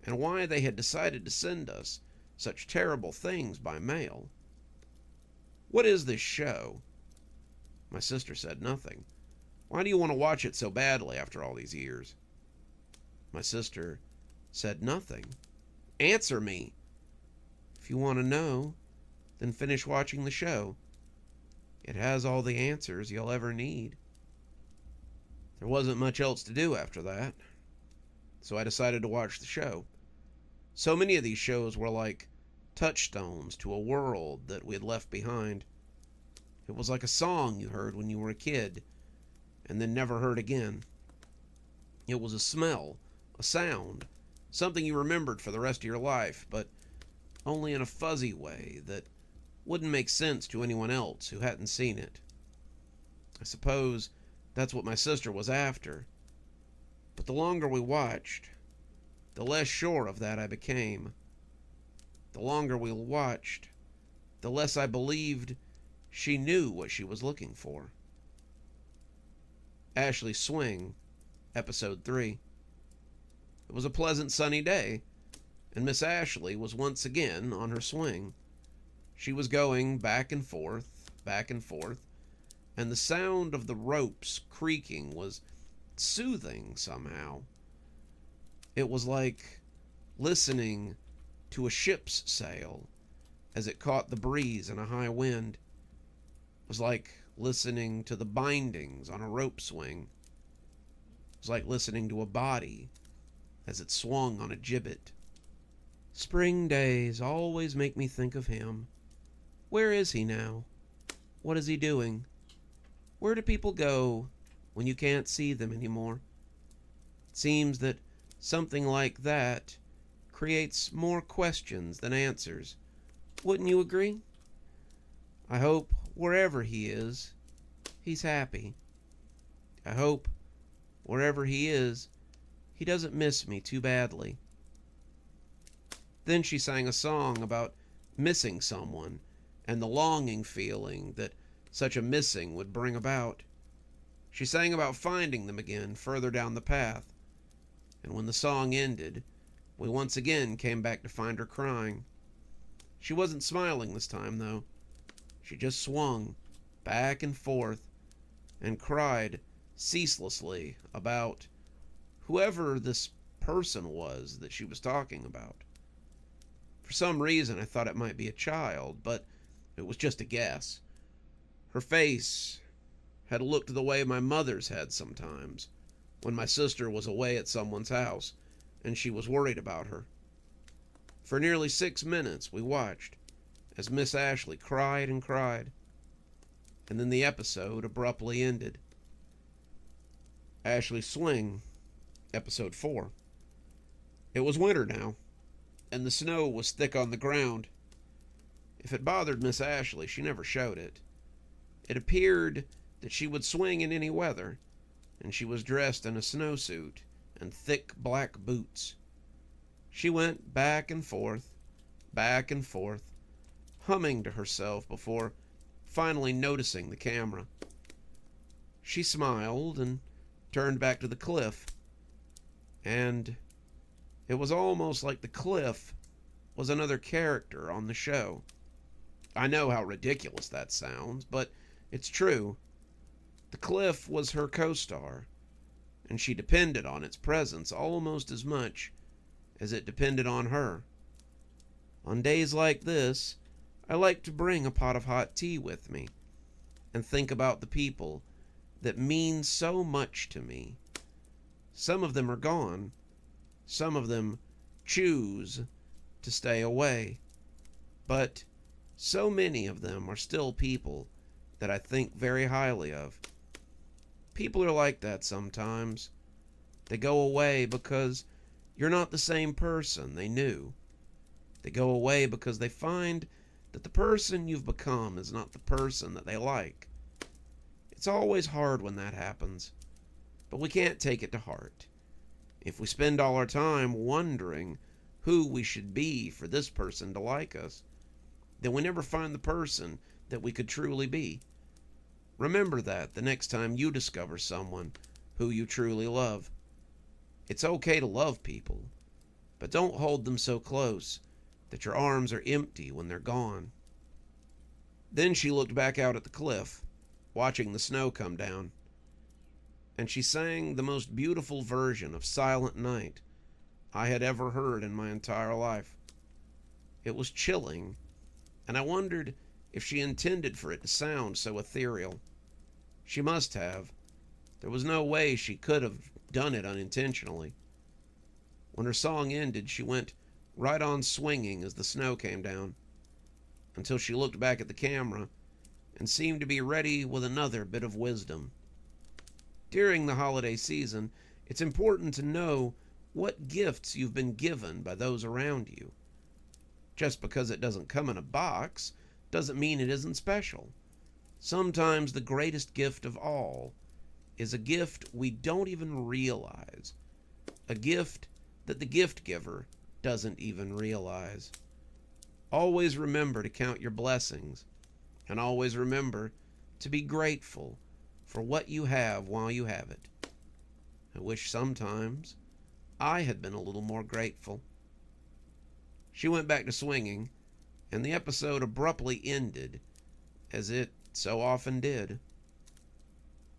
and why they had decided to send us such terrible things by mail. What is this show? My sister said nothing. Why do you want to watch it so badly after all these years? My sister said nothing. Answer me. If you want to know, then finish watching the show. It has all the answers you'll ever need. There wasn't much else to do after that, so I decided to watch the show. So many of these shows were like touchstones to a world that we had left behind. It was like a song you heard when you were a kid, and then never heard again. It was a smell, a sound, something you remembered for the rest of your life, but only in a fuzzy way that wouldn't make sense to anyone else who hadn't seen it. I suppose that's what my sister was after. But the longer we watched, the less sure of that I became. The longer we watched, the less I believed she knew what she was looking for. Ashley Swing, Episode 3. It was a pleasant sunny day, and Miss Ashley was once again on her swing. She was going back and forth, and the sound of the ropes creaking was soothing somehow. It was like listening to a ship's sail as it caught the breeze in a high wind. It was like listening to the bindings on a rope swing. It was like listening to a body as it swung on a gibbet. Spring days always make me think of him. Where is he now? What is he doing? Where do people go when you can't see them anymore? It seems that something like that creates more questions than answers. Wouldn't you agree? I hope wherever he is, he's happy. I hope wherever he is, he doesn't miss me too badly. Then she sang a song about missing someone and the longing feeling that such a missing would bring about. She sang about finding them again further down the path, and when the song ended, we once again came back to find her crying. She wasn't smiling this time, though. She just swung back and forth and cried ceaselessly about whoever this person was that she was talking about. For some reason, I thought it might be a child, but it was just a guess. Her face had looked the way my mother's had sometimes, when my sister was away at someone's house, and she was worried about her. For nearly 6 minutes, we watched as Miss Ashley cried and cried, and then the episode abruptly ended. Ashley's Swing, Episode 4. It was winter now, and the snow was thick on the ground. If it bothered Miss Ashley, she never showed it. It appeared that she would swing in any weather, and she was dressed in a snowsuit and thick black boots. She went back and forth, humming to herself before finally noticing the camera. She smiled and turned back to the cliff, and it was almost like the cliff was another character on the show. I know how ridiculous that sounds, but it's true. The cliff was her co-star, and she depended on its presence almost as much as it depended on her. On days like this, I like to bring a pot of hot tea with me and think about the people that mean so much to me. Some of them are gone. Some of them choose to stay away. But so many of them are still people that I think very highly of. People are like that sometimes. They go away because you're not the same person they knew. They go away because they find that the person you've become is not the person that they like. It's always hard when that happens, but we can't take it to heart. If we spend all our time wondering who we should be for this person to like us, then we never find the person that we could truly be. Remember that the next time you discover someone who you truly love. It's okay to love people, but don't hold them so close that your arms are empty when they're gone. Then she looked back out at the cliff, watching the snow come down, and she sang the most beautiful version of Silent Night I had ever heard in my entire life. It was chilling, and I wondered if she intended for it to sound so ethereal. She must have. There was no way she could have done it unintentionally. When her song ended, she went right on swinging as the snow came down, until she looked back at the camera and seemed to be ready with another bit of wisdom. During the holiday season, it's important to know what gifts you've been given by those around you. Just because it doesn't come in a box doesn't mean it isn't special. Sometimes the greatest gift of all is a gift we don't even realize. A gift that the gift giver doesn't even realize. Always remember to count your blessings, and always remember to be grateful for what you have while you have it. I wish sometimes I had been a little more grateful. She went back to swinging, and the episode abruptly ended, as it so often did.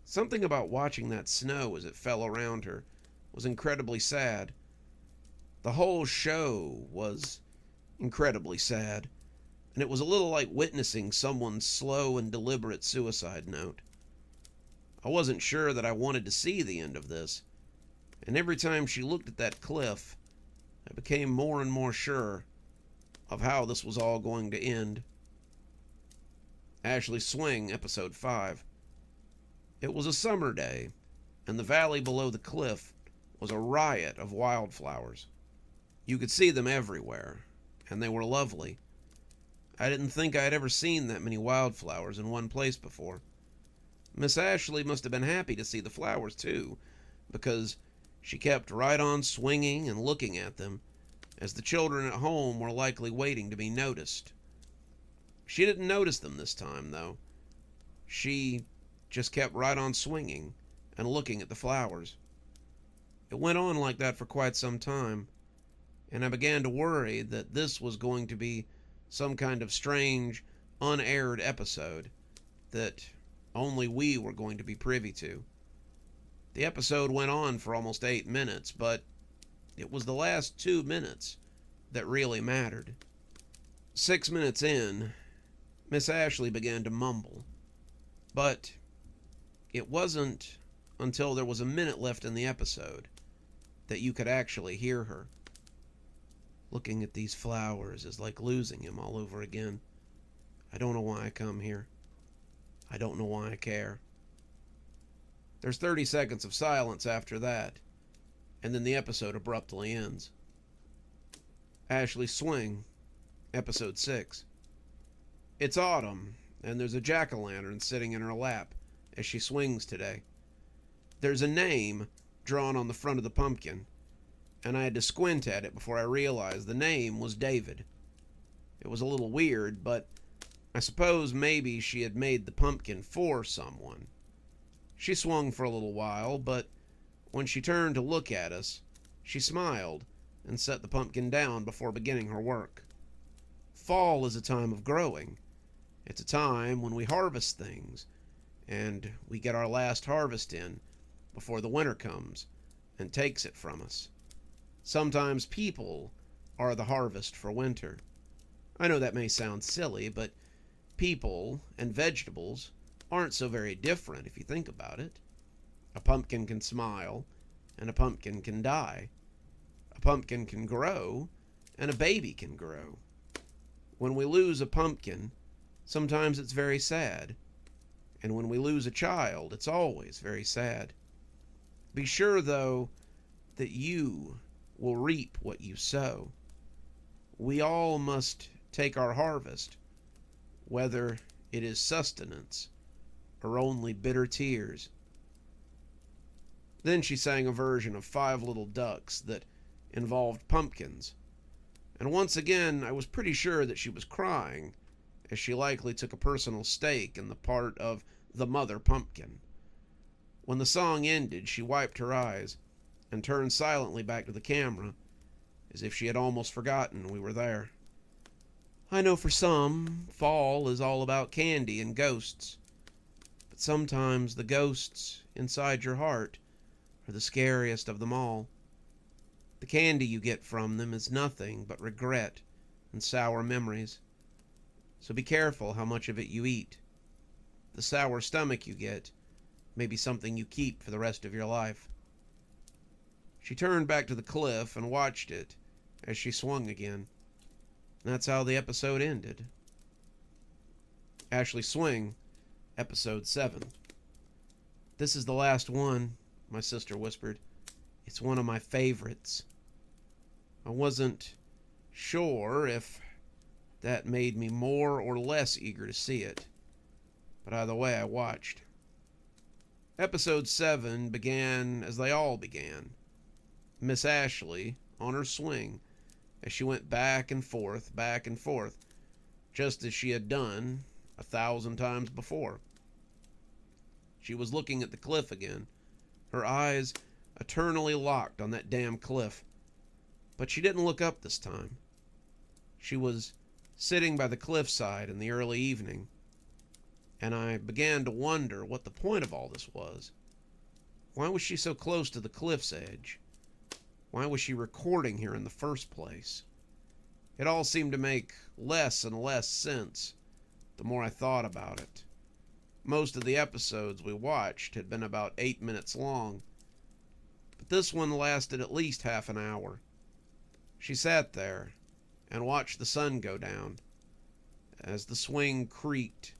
Something about watching that snow as it fell around her was incredibly sad. The whole show was incredibly sad, and it was a little like witnessing someone's slow and deliberate suicide note. I wasn't sure that I wanted to see the end of this, and every time she looked at that cliff, I became more and more sure of how this was all going to end. Ashley Swing, Episode 5. It was a summer day, and the valley below the cliff was a riot of wildflowers. You could see them everywhere, and they were lovely. I didn't think I had ever seen that many wildflowers in one place before. Miss Ashley must have been happy to see the flowers, too, because she kept right on swinging and looking at them, as the children at home were likely waiting to be noticed. She didn't notice them this time, though. She just kept right on swinging and looking at the flowers. It went on like that for quite some time, and I began to worry that this was going to be some kind of strange, unaired episode that only we were going to be privy to. The episode went on for almost 8 minutes, but it was the last 2 minutes that really mattered. 6 minutes in, Miss Ashley began to mumble, but it wasn't until there was a minute left in the episode that you could actually hear her. Looking at these flowers is like losing him all over again. I don't know why I come here. I don't know why I care. There's 30 seconds of silence after that, and then the episode abruptly ends. Ashley Swing, Episode 6. It's autumn, and there's a jack-o'-lantern sitting in her lap as she swings today. There's a name drawn on the front of the pumpkin, and I had to squint at it before I realized the name was David. It was a little weird, but I suppose maybe she had made the pumpkin for someone. She swung for a little while, but when she turned to look at us, she smiled and set the pumpkin down before beginning her work. Fall is a time of growing. It's a time when we harvest things, and we get our last harvest in before the winter comes and takes it from us. Sometimes people are the harvest for winter. I know that may sound silly, but people and vegetables aren't so very different if you think about it. A pumpkin can smile, and a pumpkin can die. A pumpkin can grow, and a baby can grow. When we lose a pumpkin, sometimes it's very sad. And when we lose a child, it's always very sad. Be sure, though, that you will reap what you sow. We all must take our harvest, whether it is sustenance or only bitter tears. Then she sang a version of Five Little Ducks that involved pumpkins, and once again I was pretty sure that she was crying, as she likely took a personal stake in the part of the mother pumpkin. When the song ended, she wiped her eyes and turned silently back to the camera, as if she had almost forgotten we were there. I know for some, fall is all about candy and ghosts, but sometimes the ghosts inside your heart are the scariest of them all. The candy you get from them is nothing but regret and sour memories, so be careful how much of it you eat. The sour stomach you get may be something you keep for the rest of your life. She turned back to the cliff and watched it as she swung again. That's how the episode ended. Ashley Swing, Episode 7. This is the last one, my sister whispered. It's one of my favorites. I wasn't sure if that made me more or less eager to see it, but either way I watched. Episode 7 began as they all began. Miss Ashley on her swing as she went back and forth, just as she had done 1,000 times before. She was looking at the cliff again, her eyes eternally locked on that damn cliff. But she didn't look up this time. She was sitting by the cliffside in the early evening, and I began to wonder what the point of all this was. Why was she so close to the cliff's edge? Why was she recording here in the first place? It all seemed to make less and less sense the more I thought about it. Most of the episodes we watched had been about 8 minutes long, but this one lasted at least half an hour. She sat there and watched the sun go down as the swing creaked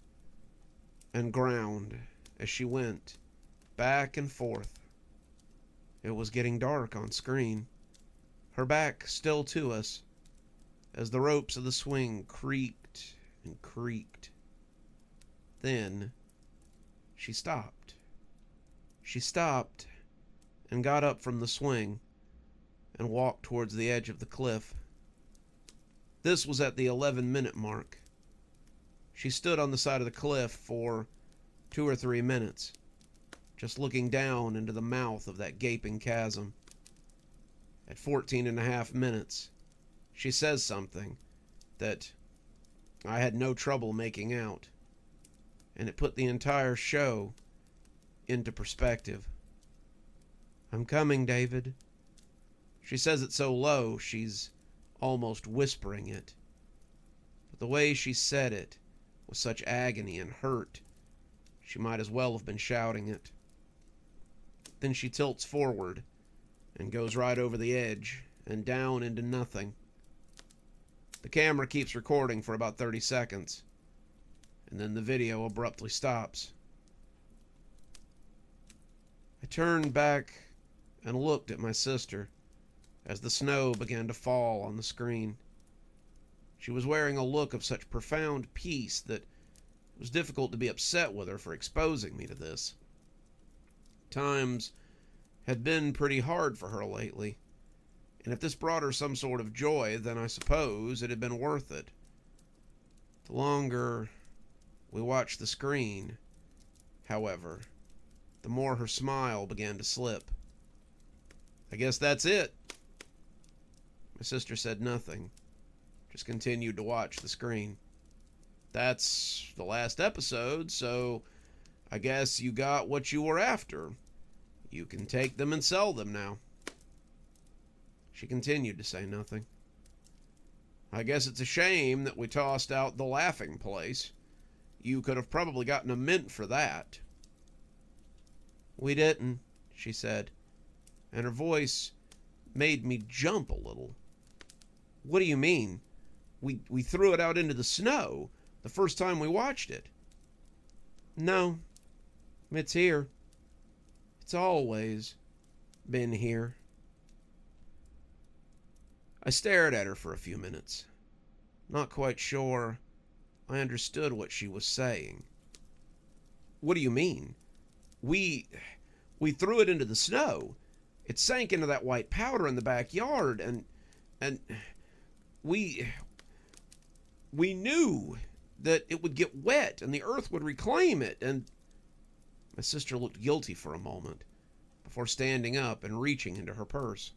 and ground as she went back and forth. It was getting dark on screen, her back still to us, as the ropes of the swing creaked and creaked. Then she stopped. She stopped and got up from the swing and walked towards the edge of the cliff. This was at the 11-minute mark. She stood on the side of the cliff for 2 or 3 minutes, just looking down into the mouth of that gaping chasm. At 14.5 minutes, she says something that I had no trouble making out, and it put the entire show into perspective. "I'm coming, David." She says it so low, she's almost whispering it. But the way she said it, with such agony and hurt, she might as well have been shouting it. Then she tilts forward and goes right over the edge and down into nothing. The camera keeps recording for about 30 seconds, and then the video abruptly stops. I turned back and looked at my sister as the snow began to fall on the screen. She was wearing a look of such profound peace that it was difficult to be upset with her for exposing me to this. Times had been pretty hard for her lately, and if this brought her some sort of joy, then I suppose it had been worth it. The longer we watched the screen, however, the more her smile began to slip. "I guess that's it." My sister said nothing, just continued to watch the screen. "That's the last episode, so I guess you got what you were after. You can take them and sell them now." She continued to say nothing. "I guess it's a shame that we tossed out the laughing place. You could have probably gotten a mint for that." "We didn't," she said, and her voice made me jump a little. "What do you mean? We threw it out into the snow the first time we watched it." "No, it's here. It's always been here." I stared at her for a few minutes, not quite sure I understood what she was saying. "What do you mean? We threw it into the snow. It sank into that white powder in the backyard, and we knew that it would get wet and the earth would reclaim it, and..." My sister looked guilty for a moment before standing up and reaching into her purse.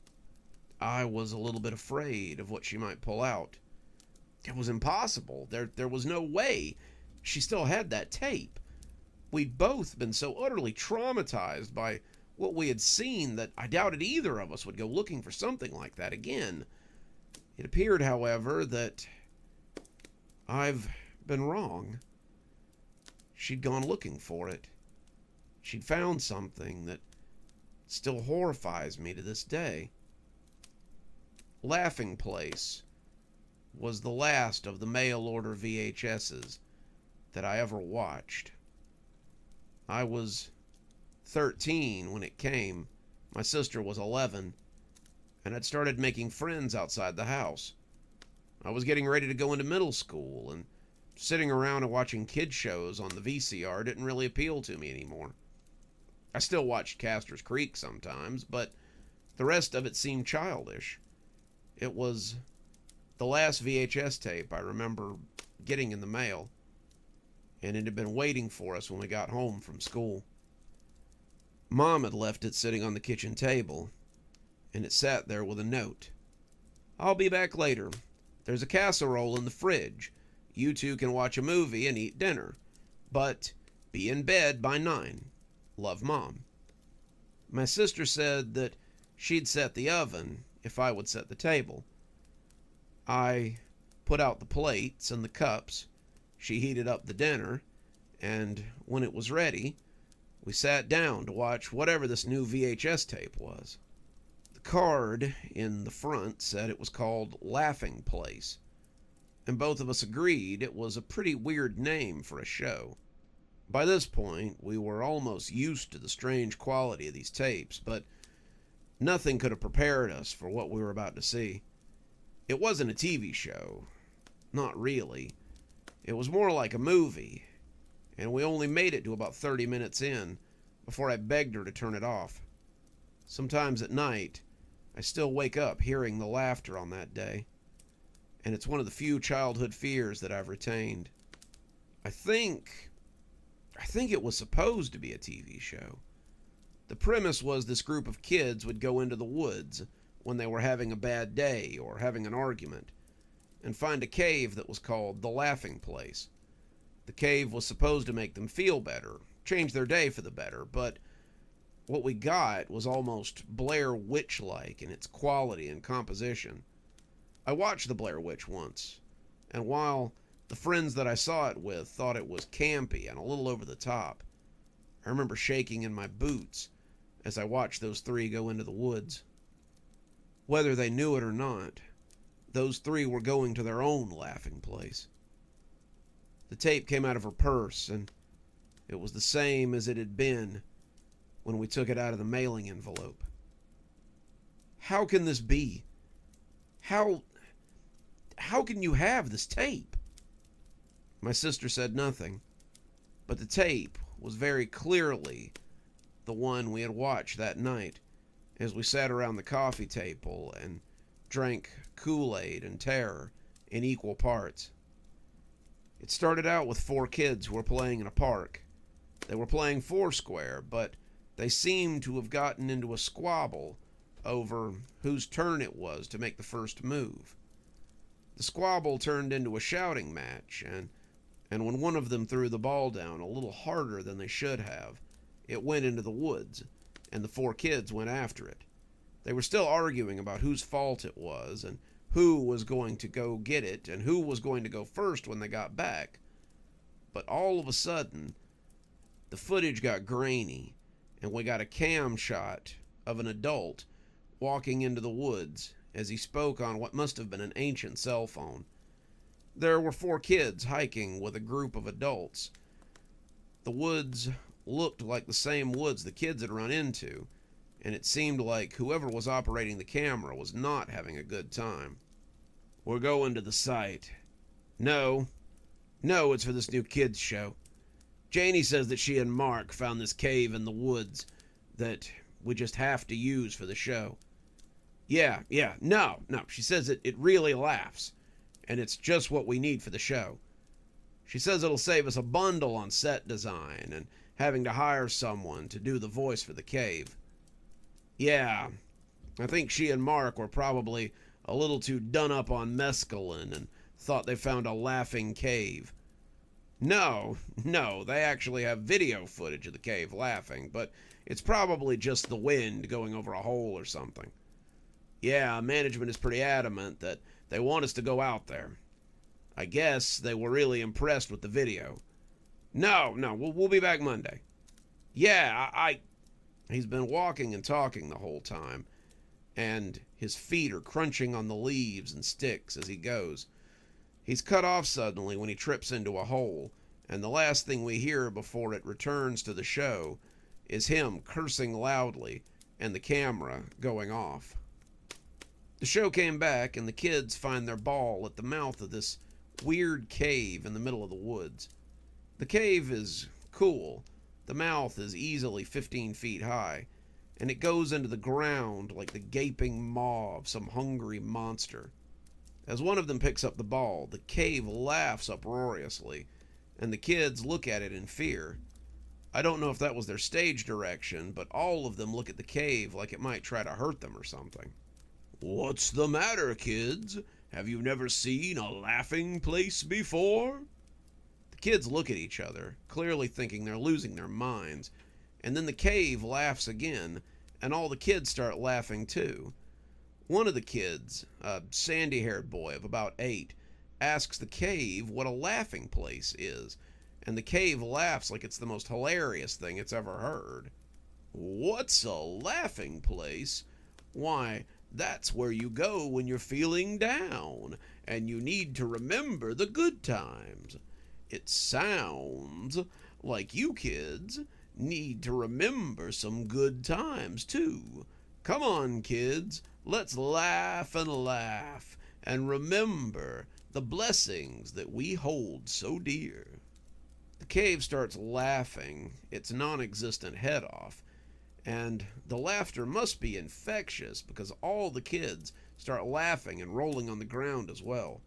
I was a little bit afraid of what she might pull out. It was impossible. There was no way. She still had that tape. We'd both been so utterly traumatized by what we had seen that I doubted either of us would go looking for something like that again. It appeared, however, that I've been wrong. She'd gone looking for it. She'd found something that still horrifies me to this day. Laughing Place was the last of the mail-order VHSs that I ever watched. I was 13 when it came. My sister was 11, and I'd started making friends outside the house. I was getting ready to go into middle school, and sitting around and watching kid shows on the VCR didn't really appeal to me anymore. I still watched Casper's Creek sometimes, but the rest of it seemed childish. It was the last VHS tape I remember getting in the mail, and it had been waiting for us when we got home from school. Mom had left it sitting on the kitchen table, and it sat there with a note. "I'll be back later. There's a casserole in the fridge. You two can watch a movie and eat dinner, but be in bed by 9. Love, Mom." My sister said that she'd set the oven if I would set the table. I put out the plates and the cups. She heated up the dinner, and when it was ready, we sat down to watch whatever this new VHS tape was. The The card in the front said it was called Laughing Place, and both of us agreed it was a pretty weird name for a show. By this point, we were almost used to the strange quality of these tapes, but nothing could have prepared us for what we were about to see. It wasn't a TV show. Not really. It was more like a movie, and we only made it to about 30 minutes in before I begged her to turn it off. Sometimes at night, I still wake up hearing the laughter on that day, and it's one of the few childhood fears that I've retained. I think it was supposed to be a TV show. The premise was this group of kids would go into the woods when they were having a bad day or having an argument and find a cave that was called the Laughing Place. The cave was supposed to make them feel better, change their day for the better, but what we got was almost Blair Witch-like in its quality and composition. I watched the Blair Witch once, and while the friends that I saw it with thought it was campy and a little over the top, I remember shaking in my boots as I watched those three go into the woods. Whether they knew it or not, those three were going to their own laughing place. The tape came out of her purse, and it was the same as it had been when we took it out of the mailing envelope. How can this be? How can you have this tape? My sister said nothing, but the tape was very clearly the one we had watched that night as we sat around the coffee table and drank Kool-Aid and Tera in equal parts. It started out with 4 kids who were playing in a park. They were playing Foursquare, but they seemed to have gotten into a squabble over whose turn it was to make the first move. The squabble turned into a shouting match, and when one of them threw the ball down a little harder than they should have, it went into the woods, and the 4 kids went after it. They were still arguing about whose fault it was, and who was going to go get it, and who was going to go first when they got back. But all of a sudden, the footage got grainy, and we got a cam shot of an adult walking into the woods as he spoke on what must have been an ancient cell phone. There were 4 kids hiking with a group of adults. The woods looked like the same woods the kids had run into, and it seemed like whoever was operating the camera was not having a good time. We're going to the site. No, it's for this new kids show. Janie says that she and Mark found this cave in the woods that we just have to use for the show. Yeah, no, she says it really laughs, and it's just what we need for the show. She says it'll save us a bundle on set design and having to hire someone to do the voice for the cave. Yeah, I think she and Mark were probably a little too done up on mescaline and thought they found a laughing cave. No, they actually have video footage of the cave laughing, but it's probably just the wind going over a hole or something. Yeah, management is pretty adamant that they want us to go out there. I guess they were really impressed with the video. No, we'll be back Monday. Yeah, He's been walking and talking the whole time, and his feet are crunching on the leaves and sticks as he goes. He's cut off suddenly when he trips into a hole, and the last thing we hear before it returns to the show is him cursing loudly and the camera going off. The show came back, and the kids find their ball at the mouth of this weird cave in the middle of the woods. The cave is cool. The mouth is easily 15 feet high, and it goes into the ground like the gaping maw of some hungry monster. As one of them picks up the ball, the cave laughs uproariously, and the kids look at it in fear. I don't know if that was their stage direction, but all of them look at the cave like it might try to hurt them or something. What's the matter, kids? Have you never seen a laughing place before? The kids look at each other, clearly thinking they're losing their minds, and then the cave laughs again, and all the kids start laughing too. One of the kids, a sandy-haired boy of about 8, asks the cave what a laughing place is, and the cave laughs like it's the most hilarious thing it's ever heard. What's a laughing place? Why, that's where you go when you're feeling down and you need to remember the good times. It sounds like you kids need to remember some good times too. Come on, kids, let's laugh and remember the blessings that we hold so dear. The cave starts laughing its non-existent head off, and the laughter must be infectious because all the kids start laughing and rolling on the ground as well.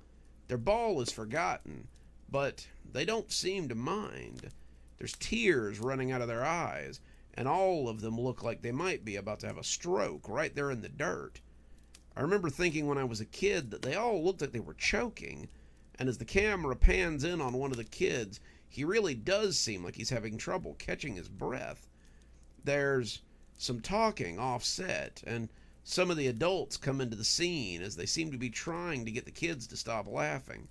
Their ball is forgotten, but they don't seem to mind. There's tears running out of their eyes, and all of them look like they might be about to have a stroke right there in the dirt. I remember thinking when I was a kid that they all looked like they were choking, and as the camera pans in on one of the kids, he really does seem like he's having trouble catching his breath. There's some talking offset, and some of the adults come into the scene as they seem to be trying to get the kids to stop laughing.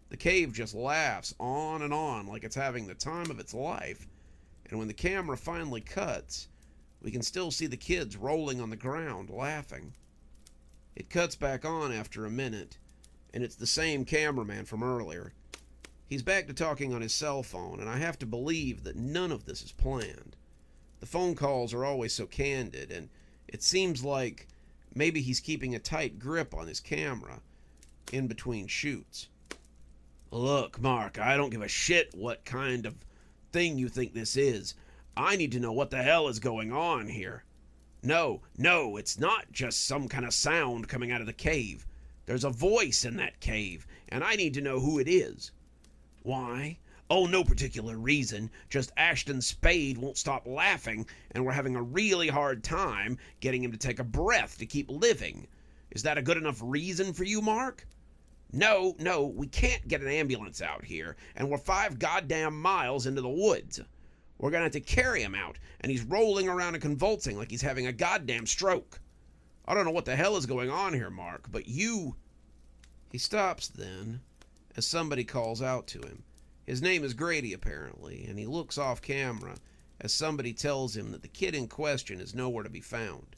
The cave just laughs on and on like it's having the time of its life, and when the camera finally cuts, we can still see the kids rolling on the ground laughing. It cuts back on after a minute, and it's the same cameraman from earlier. He's back to talking on his cell phone, and I have to believe that none of this is planned. The phone calls are always so candid, and it seems like maybe he's keeping a tight grip on his camera in between shoots. Look, Mark, I don't give a shit what kind of thing you think this is. I need to know what the hell is going on here. No, it's not just some kind of sound coming out of the cave. There's a voice in that cave, and I need to know who it is. Why? Oh, no particular reason. Just Ashton Spade won't stop laughing, and we're having a really hard time getting him to take a breath to keep living. Is that a good enough reason for you, Mark? No, we can't get an ambulance out here, and we're 5 goddamn miles into the woods. We're gonna have to carry him out, and he's rolling around and convulsing like he's having a goddamn stroke. I don't know what the hell is going on here, Mark, but you... He stops then, as somebody calls out to him. His name is Grady, apparently, and he looks off camera as somebody tells him that the kid in question is nowhere to be found.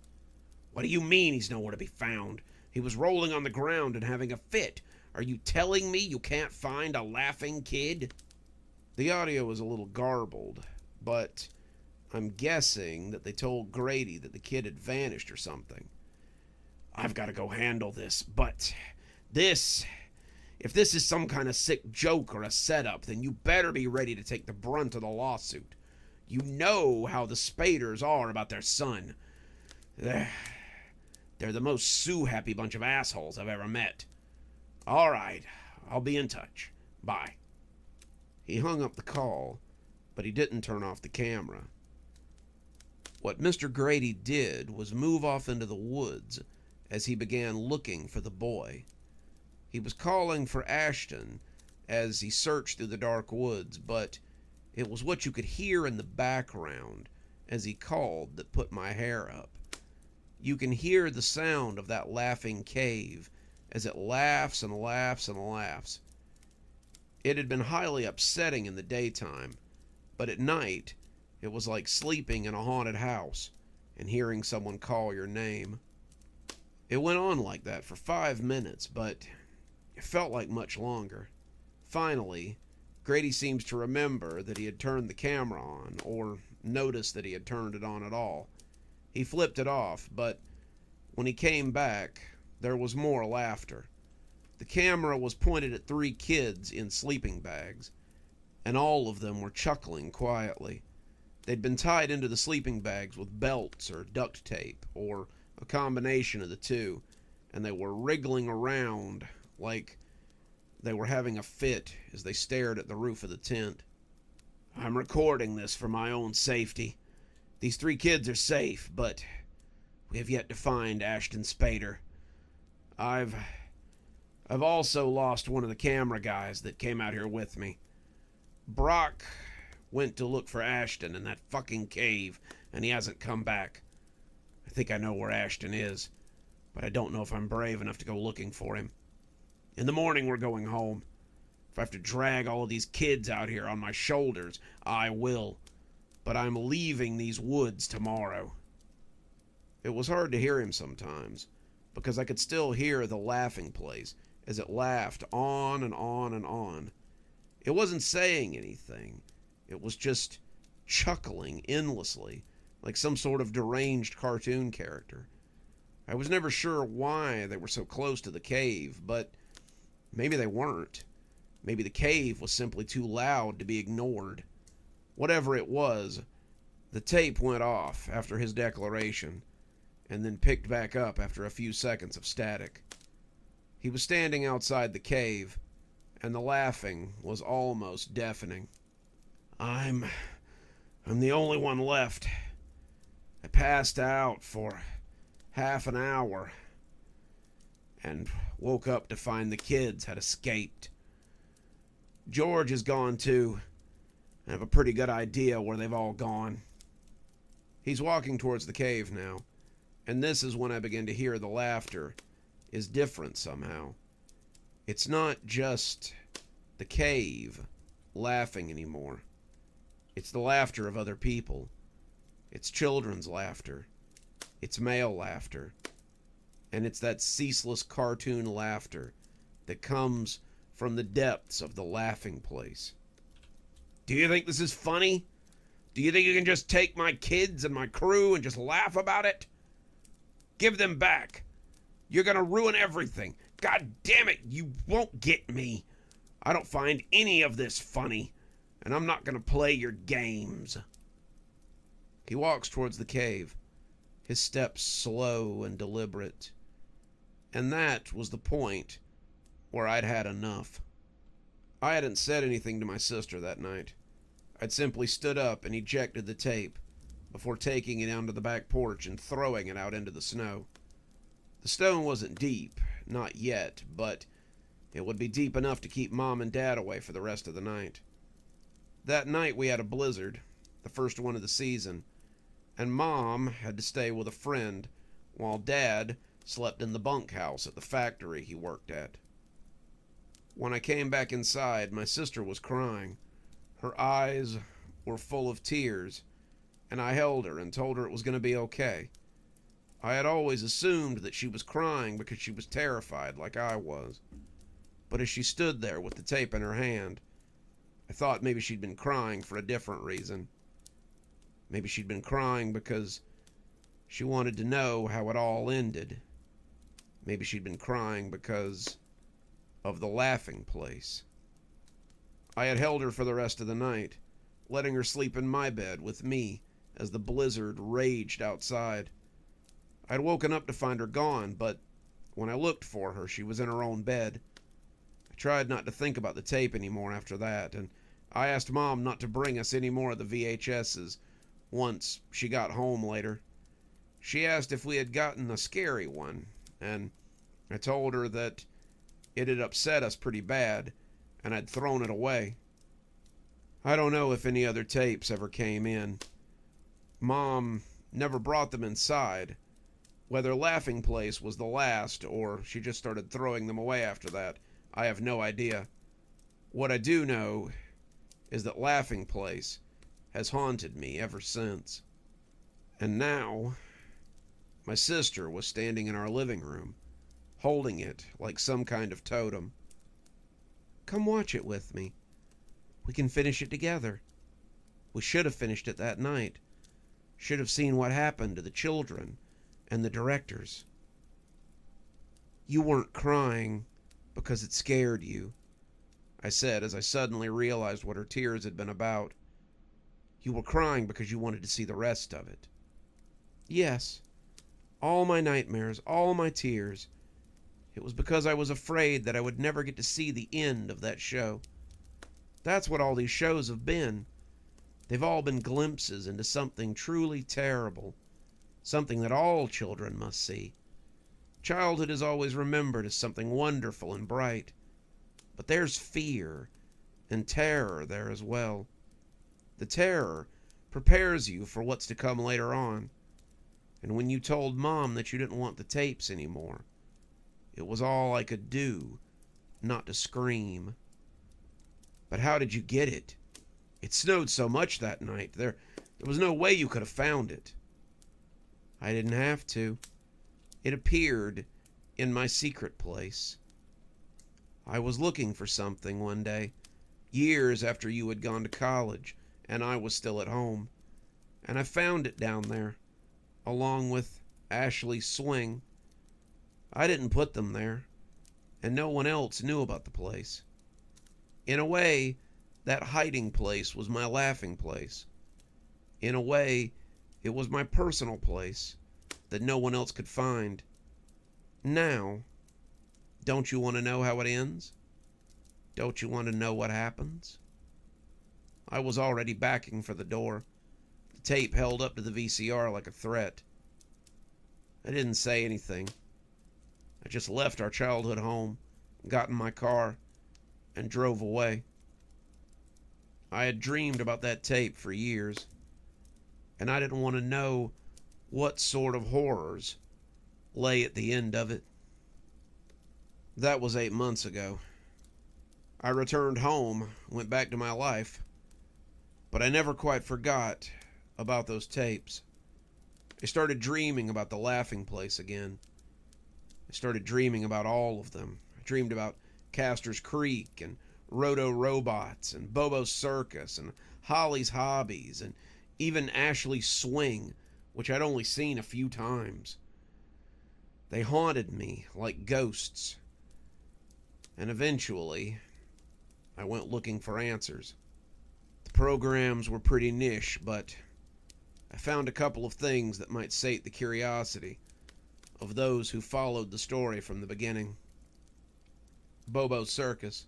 What do you mean he's nowhere to be found? He was rolling on the ground and having a fit. Are you telling me you can't find a laughing kid? The audio is a little garbled, but I'm guessing that they told Grady that the kid had vanished or something. I've got to go handle this, but if this is some kind of sick joke or a setup, then you better be ready to take the brunt of the lawsuit. You know how the Spaders are about their son. They're the most sue-happy bunch of assholes I've ever met. All right, I'll be in touch. Bye. He hung up the call, but he didn't turn off the camera. What Mr. Grady did was move off into the woods as he began looking for the boy. He was calling for Ashton as he searched through the dark woods, but it was what you could hear in the background as he called that put my hair up. You can hear the sound of that laughing cave as it laughs and laughs and laughs. It had been highly upsetting in the daytime, but at night it was like sleeping in a haunted house and hearing someone call your name. It went on like that for 5 minutes, but it felt like much longer. Finally, Grady seems to remember that he had turned the camera on, or noticed that he had turned it on at all. He flipped it off, but when he came back, there was more laughter. The camera was pointed at 3 kids in sleeping bags, and all of them were chuckling quietly. They'd been tied into the sleeping bags with belts or duct tape, or a combination of the two, and they were wriggling around like they were having a fit as they stared at the roof of the tent. I'm recording this for my own safety. These 3 kids are safe, but we have yet to find Ashton Spader. I've also lost one of the camera guys that came out here with me. Brock went to look for Ashton in that fucking cave, and he hasn't come back. I think I know where Ashton is, but I don't know if I'm brave enough to go looking for him. In the morning, we're going home. If I have to drag all of these kids out here on my shoulders, I will. But I'm leaving these woods tomorrow. It was hard to hear him sometimes, because I could still hear the laughing place as it laughed on and on and on. It wasn't saying anything. It was just chuckling endlessly, like some sort of deranged cartoon character. I was never sure why they were so close to the cave, but maybe they weren't. Maybe the cave was simply too loud to be ignored. Whatever it was, the tape went off after his declaration, and then picked back up after a few seconds of static. He was standing outside the cave, and the laughing was almost deafening. I'm the only one left. I passed out for half an hour and woke up to find the kids had escaped. George is gone too. I have a pretty good idea where they've all gone. He's walking towards the cave now, and this is when I begin to hear the laughter is different somehow. It's not just the cave laughing anymore. It's the laughter of other people. It's children's laughter. It's male laughter. And it's that ceaseless cartoon laughter that comes from the depths of the laughing place. Do you think this is funny? Do you think you can just take my kids and my crew and just laugh about it? Give them back. You're gonna ruin everything. God damn it, you won't get me. I don't find any of this funny, and I'm not gonna play your games. He walks towards the cave, his steps slow and deliberate. And that was the point where I'd had enough. I hadn't said anything to my sister that night. I'd simply stood up and ejected the tape before taking it onto the back porch and throwing it out into the snow. The stone wasn't deep, not yet, but it would be deep enough to keep Mom and Dad away for the rest of the night. That night we had a blizzard, the first one of the season, and Mom had to stay with a friend while Dad slept in the bunkhouse at the factory he worked at. When I came back inside, my sister was crying. Her eyes were full of tears, and I held her and told her it was going to be okay. I had always assumed that she was crying because she was terrified like I was. But as she stood there with the tape in her hand, I thought maybe she'd been crying for a different reason. Maybe she'd been crying because she wanted to know how it all ended. Maybe she'd been crying because of the laughing place. I had held her for the rest of the night, letting her sleep in my bed with me as the blizzard raged outside. I'd woken up to find her gone, but when I looked for her, she was in her own bed. I tried not to think about the tape anymore after that, and I asked Mom not to bring us any more of the VHSs once she got home later. She asked if we had gotten a scary one, and I told her that it had upset us pretty bad, and I'd thrown it away. I don't know if any other tapes ever came in. Mom never brought them inside. Whether Laughing Place was the last, or she just started throwing them away after that, I have no idea. What I do know is that Laughing Place has haunted me ever since. And now, my sister was standing in our living room, holding it like some kind of totem. Come watch it with me. We can finish it together. We should have finished it that night. Should have seen what happened to the children and the directors. You weren't crying because it scared you, I said as I suddenly realized what her tears had been about. You were crying because you wanted to see the rest of it. Yes, all my nightmares, all my tears. It was because I was afraid that I would never get to see the end of that show. That's what all these shows have been. They've all been glimpses into something truly terrible, something that all children must see. Childhood is always remembered as something wonderful and bright, but there's fear and terror there as well. The terror prepares you for what's to come later on, and when you told Mom that you didn't want the tapes anymore, it was all I could do not to scream. But how did you get it? It snowed so much that night. There was no way you could have found it. I didn't have to. It appeared in my secret place. I was looking for something one day, years after you had gone to college and I was still at home, and I found it down there, along with Ashley's swing. I didn't put them there, and no one else knew about the place. In a way, that hiding place was my laughing place. In a way, it was my personal place that no one else could find. Now, don't you want to know how it ends? Don't you want to know what happens? I was already backing for the door, the tape held up to the VCR like a threat. I didn't say anything. I just left our childhood home, got in my car, and drove away. I had dreamed about that tape for years, and I didn't want to know what sort of horrors lay at the end of it. That was 8 months ago. I returned home, went back to my life, but I never quite forgot about those tapes. I started dreaming about the laughing place again. I started dreaming about all of them. I dreamed about Castor's Creek and Roto Robots and Bobo's Circus and Holly's Hobbies and even Ashley's Swing, which I'd only seen a few times. They haunted me like ghosts. And eventually, I went looking for answers. The programs were pretty niche, but I found a couple of things that might sate the curiosity of those who followed the story from the beginning. Bobo's Circus.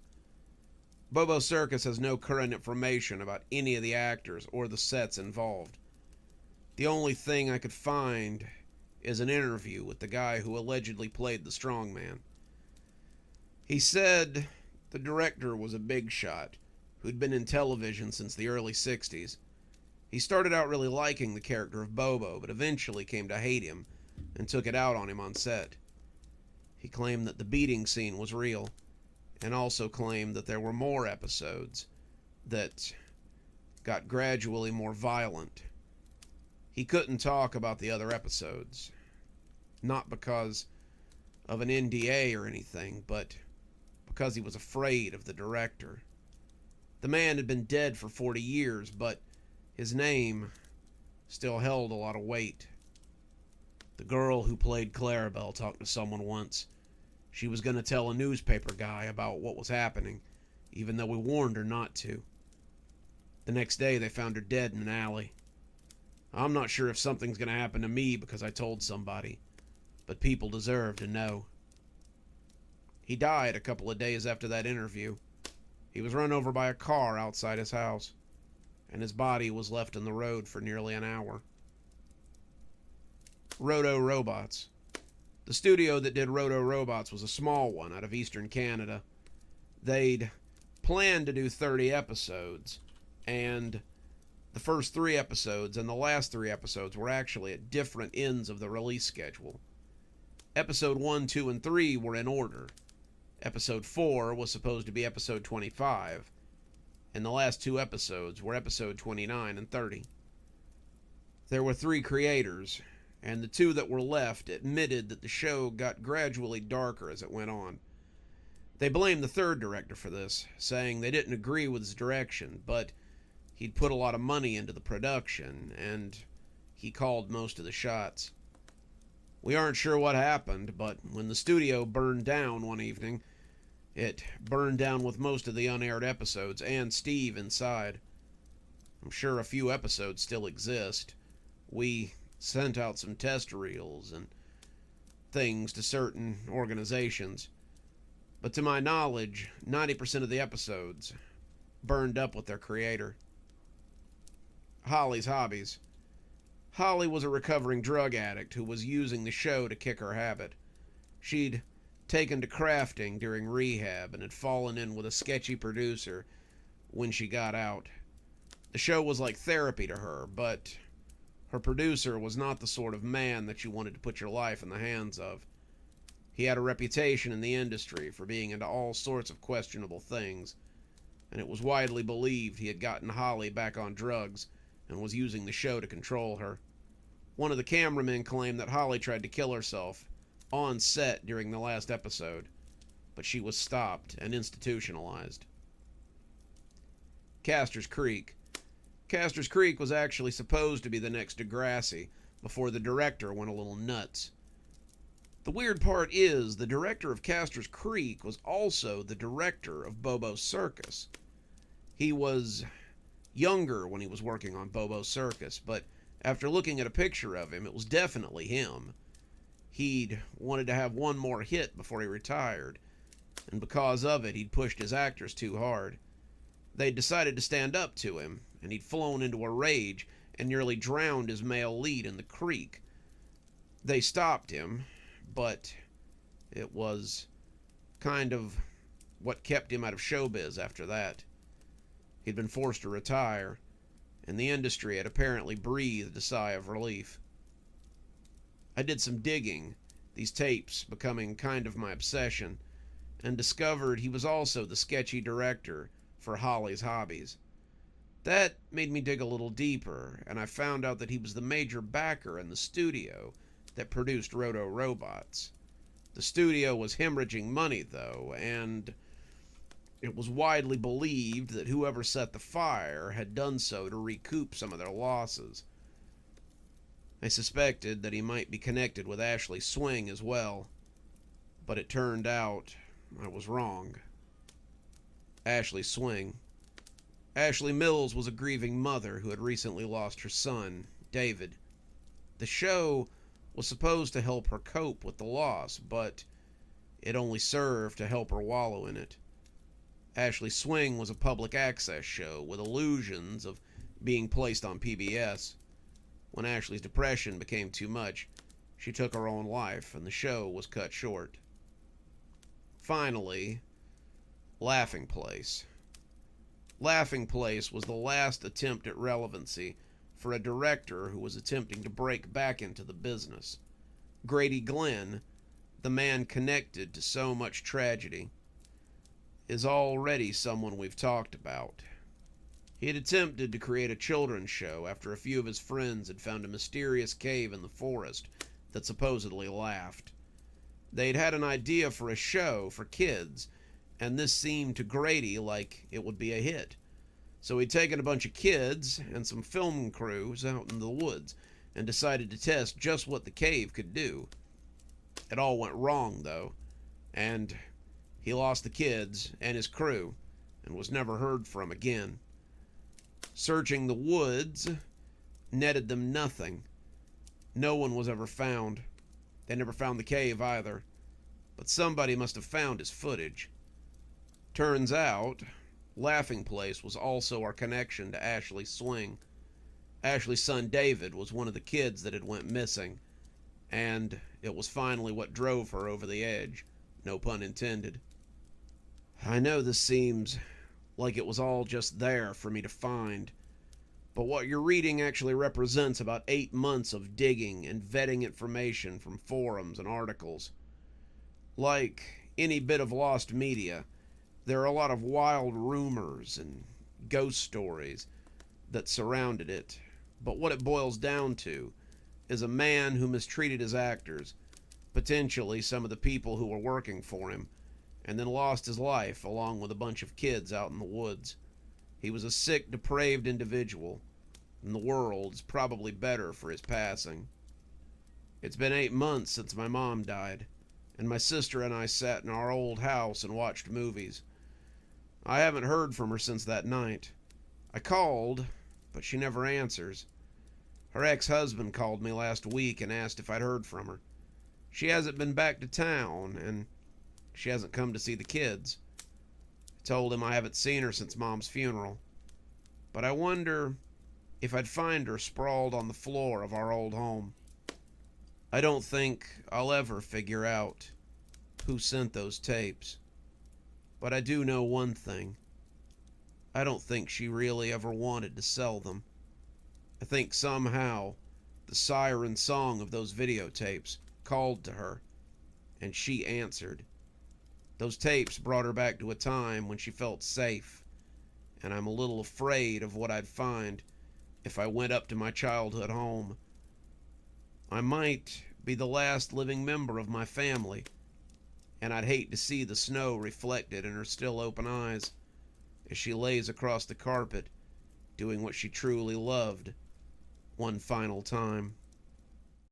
Bobo's Circus has no current information about any of the actors or the sets involved. The only thing I could find is an interview with the guy who allegedly played the strongman. He said the director was a big shot who'd been in television since the early 60s. He started out really liking the character of Bobo, but eventually came to hate him and took it out on him on set. He claimed that the beating scene was real, and also claimed that there were more episodes that got gradually more violent. He couldn't talk about the other episodes, not because of an NDA or anything, but because he was afraid of the director. The man had been dead for 40 years, but his name still held a lot of weight. The girl who played Clarabelle talked to someone once. She was going to tell a newspaper guy about what was happening, even though we warned her not to. The next day, they found her dead in an alley. I'm not sure if something's going to happen to me because I told somebody, but people deserve to know. He died a couple of days after that interview. He was run over by a car outside his house, and his body was left in the road for nearly an hour. Roto Robots. The studio that did Roto Robots was a small one out of eastern Canada. They'd planned to do 30 episodes, and the first 3 episodes and the last 3 episodes were actually at different ends of the release schedule. Episode 1, 2, and 3 were in order. Episode 4 was supposed to be episode 25, and the last 2 episodes were episode 29 and 30. There were 3 creators, and the 2 that were left admitted that the show got gradually darker as it went on. They blamed the 3rd director for this, saying they didn't agree with his direction, but he'd put a lot of money into the production, and he called most of the shots. We aren't sure what happened, but when the studio burned down one evening, it burned down with most of the unaired episodes and Steve inside. I'm sure a few episodes still exist. We sent out some test reels and things to certain organizations, but to my knowledge, 90% of the episodes burned up with their creator. Holly's Hobbies. Holly was a recovering drug addict who was using the show to kick her habit. She'd taken to crafting during rehab and had fallen in with a sketchy producer when she got out. The show was like therapy to her, but her producer was not the sort of man that you wanted to put your life in the hands of. He had a reputation in the industry for being into all sorts of questionable things, and it was widely believed he had gotten Holly back on drugs and was using the show to control her. One of the cameramen claimed that Holly tried to kill herself on set during the last episode, but she was stopped and institutionalized. Castor's Creek. Castor's Creek was actually supposed to be the next Degrassi before the director went a little nuts. The weird part is the director of Castor's Creek was also the director of Bobo's Circus. He was younger when he was working on Bobo's Circus, but after looking at a picture of him, it was definitely him. He'd wanted to have one more hit before he retired, and because of it, he'd pushed his actors too hard. They'd decided to stand up to him, and he'd flown into a rage and nearly drowned his male lead in the creek. They stopped him, but it was kind of what kept him out of showbiz after that. He'd been forced to retire, and the industry had apparently breathed a sigh of relief. I did some digging, these tapes becoming kind of my obsession, and discovered he was also the sketchy director for Holly's Hobbies. That made me dig a little deeper, and I found out that he was the major backer in the studio that produced Roto Robots. The studio was hemorrhaging money, though, and it was widely believed that whoever set the fire had done so to recoup some of their losses. I suspected that he might be connected with Ashley Swing as well, but it turned out I was wrong. Ashley Swing. Ashley Mills was a grieving mother who had recently lost her son, David. The show was supposed to help her cope with the loss, but it only served to help her wallow in it. Ashley Swing was a public access show with illusions of being placed on PBS. When Ashley's depression became too much, she took her own life, and the show was cut short. Finally, Laughing Place. Laughing Place was the last attempt at relevancy for a director who was attempting to break back into the business. Grady Glenn, the man connected to so much tragedy, is already someone we've talked about. He had attempted to create a children's show after a few of his friends had found a mysterious cave in the forest that supposedly laughed. They'd had an idea for a show for kids, and this seemed to Grady like it would be a hit. So he'd taken a bunch of kids and some film crews out in the woods and decided to test just what the cave could do. It all went wrong, though, and he lost the kids and his crew and was never heard from again. Searching the woods netted them nothing. No one was ever found. They never found the cave either, but somebody must have found his footage. Turns out, Laughing Place was also our connection to Ashley Swing. Ashley's son David was one of the kids that had went missing, and it was finally what drove her over the edge, no pun intended. I know this seems like it was all just there for me to find, but what you're reading actually represents about 8 months of digging and vetting information from forums and articles. Like any bit of lost media, there are a lot of wild rumors and ghost stories that surrounded it, but what it boils down to is a man who mistreated his actors, potentially some of the people who were working for him, and then lost his life along with a bunch of kids out in the woods. He was a sick, depraved individual, and the world's probably better for his passing. It's been 8 months since my mom died, and my sister and I sat in our old house and watched movies. I haven't heard from her since that night. I called, but she never answers. Her ex-husband called me last week and asked if I'd heard from her. She hasn't been back to town, and she hasn't come to see the kids. I told him I haven't seen her since Mom's funeral. But I wonder if I'd find her sprawled on the floor of our old home. I don't think I'll ever figure out who sent those tapes. But I do know one thing. I don't think she really ever wanted to sell them. I think somehow the siren song of those videotapes called to her, and she answered. Those tapes brought her back to a time when she felt safe, and I'm a little afraid of what I'd find if I went up to my childhood home. I might be the last living member of my family, and I'd hate to see the snow reflected in her still open eyes as she lays across the carpet, doing what she truly loved, one final time.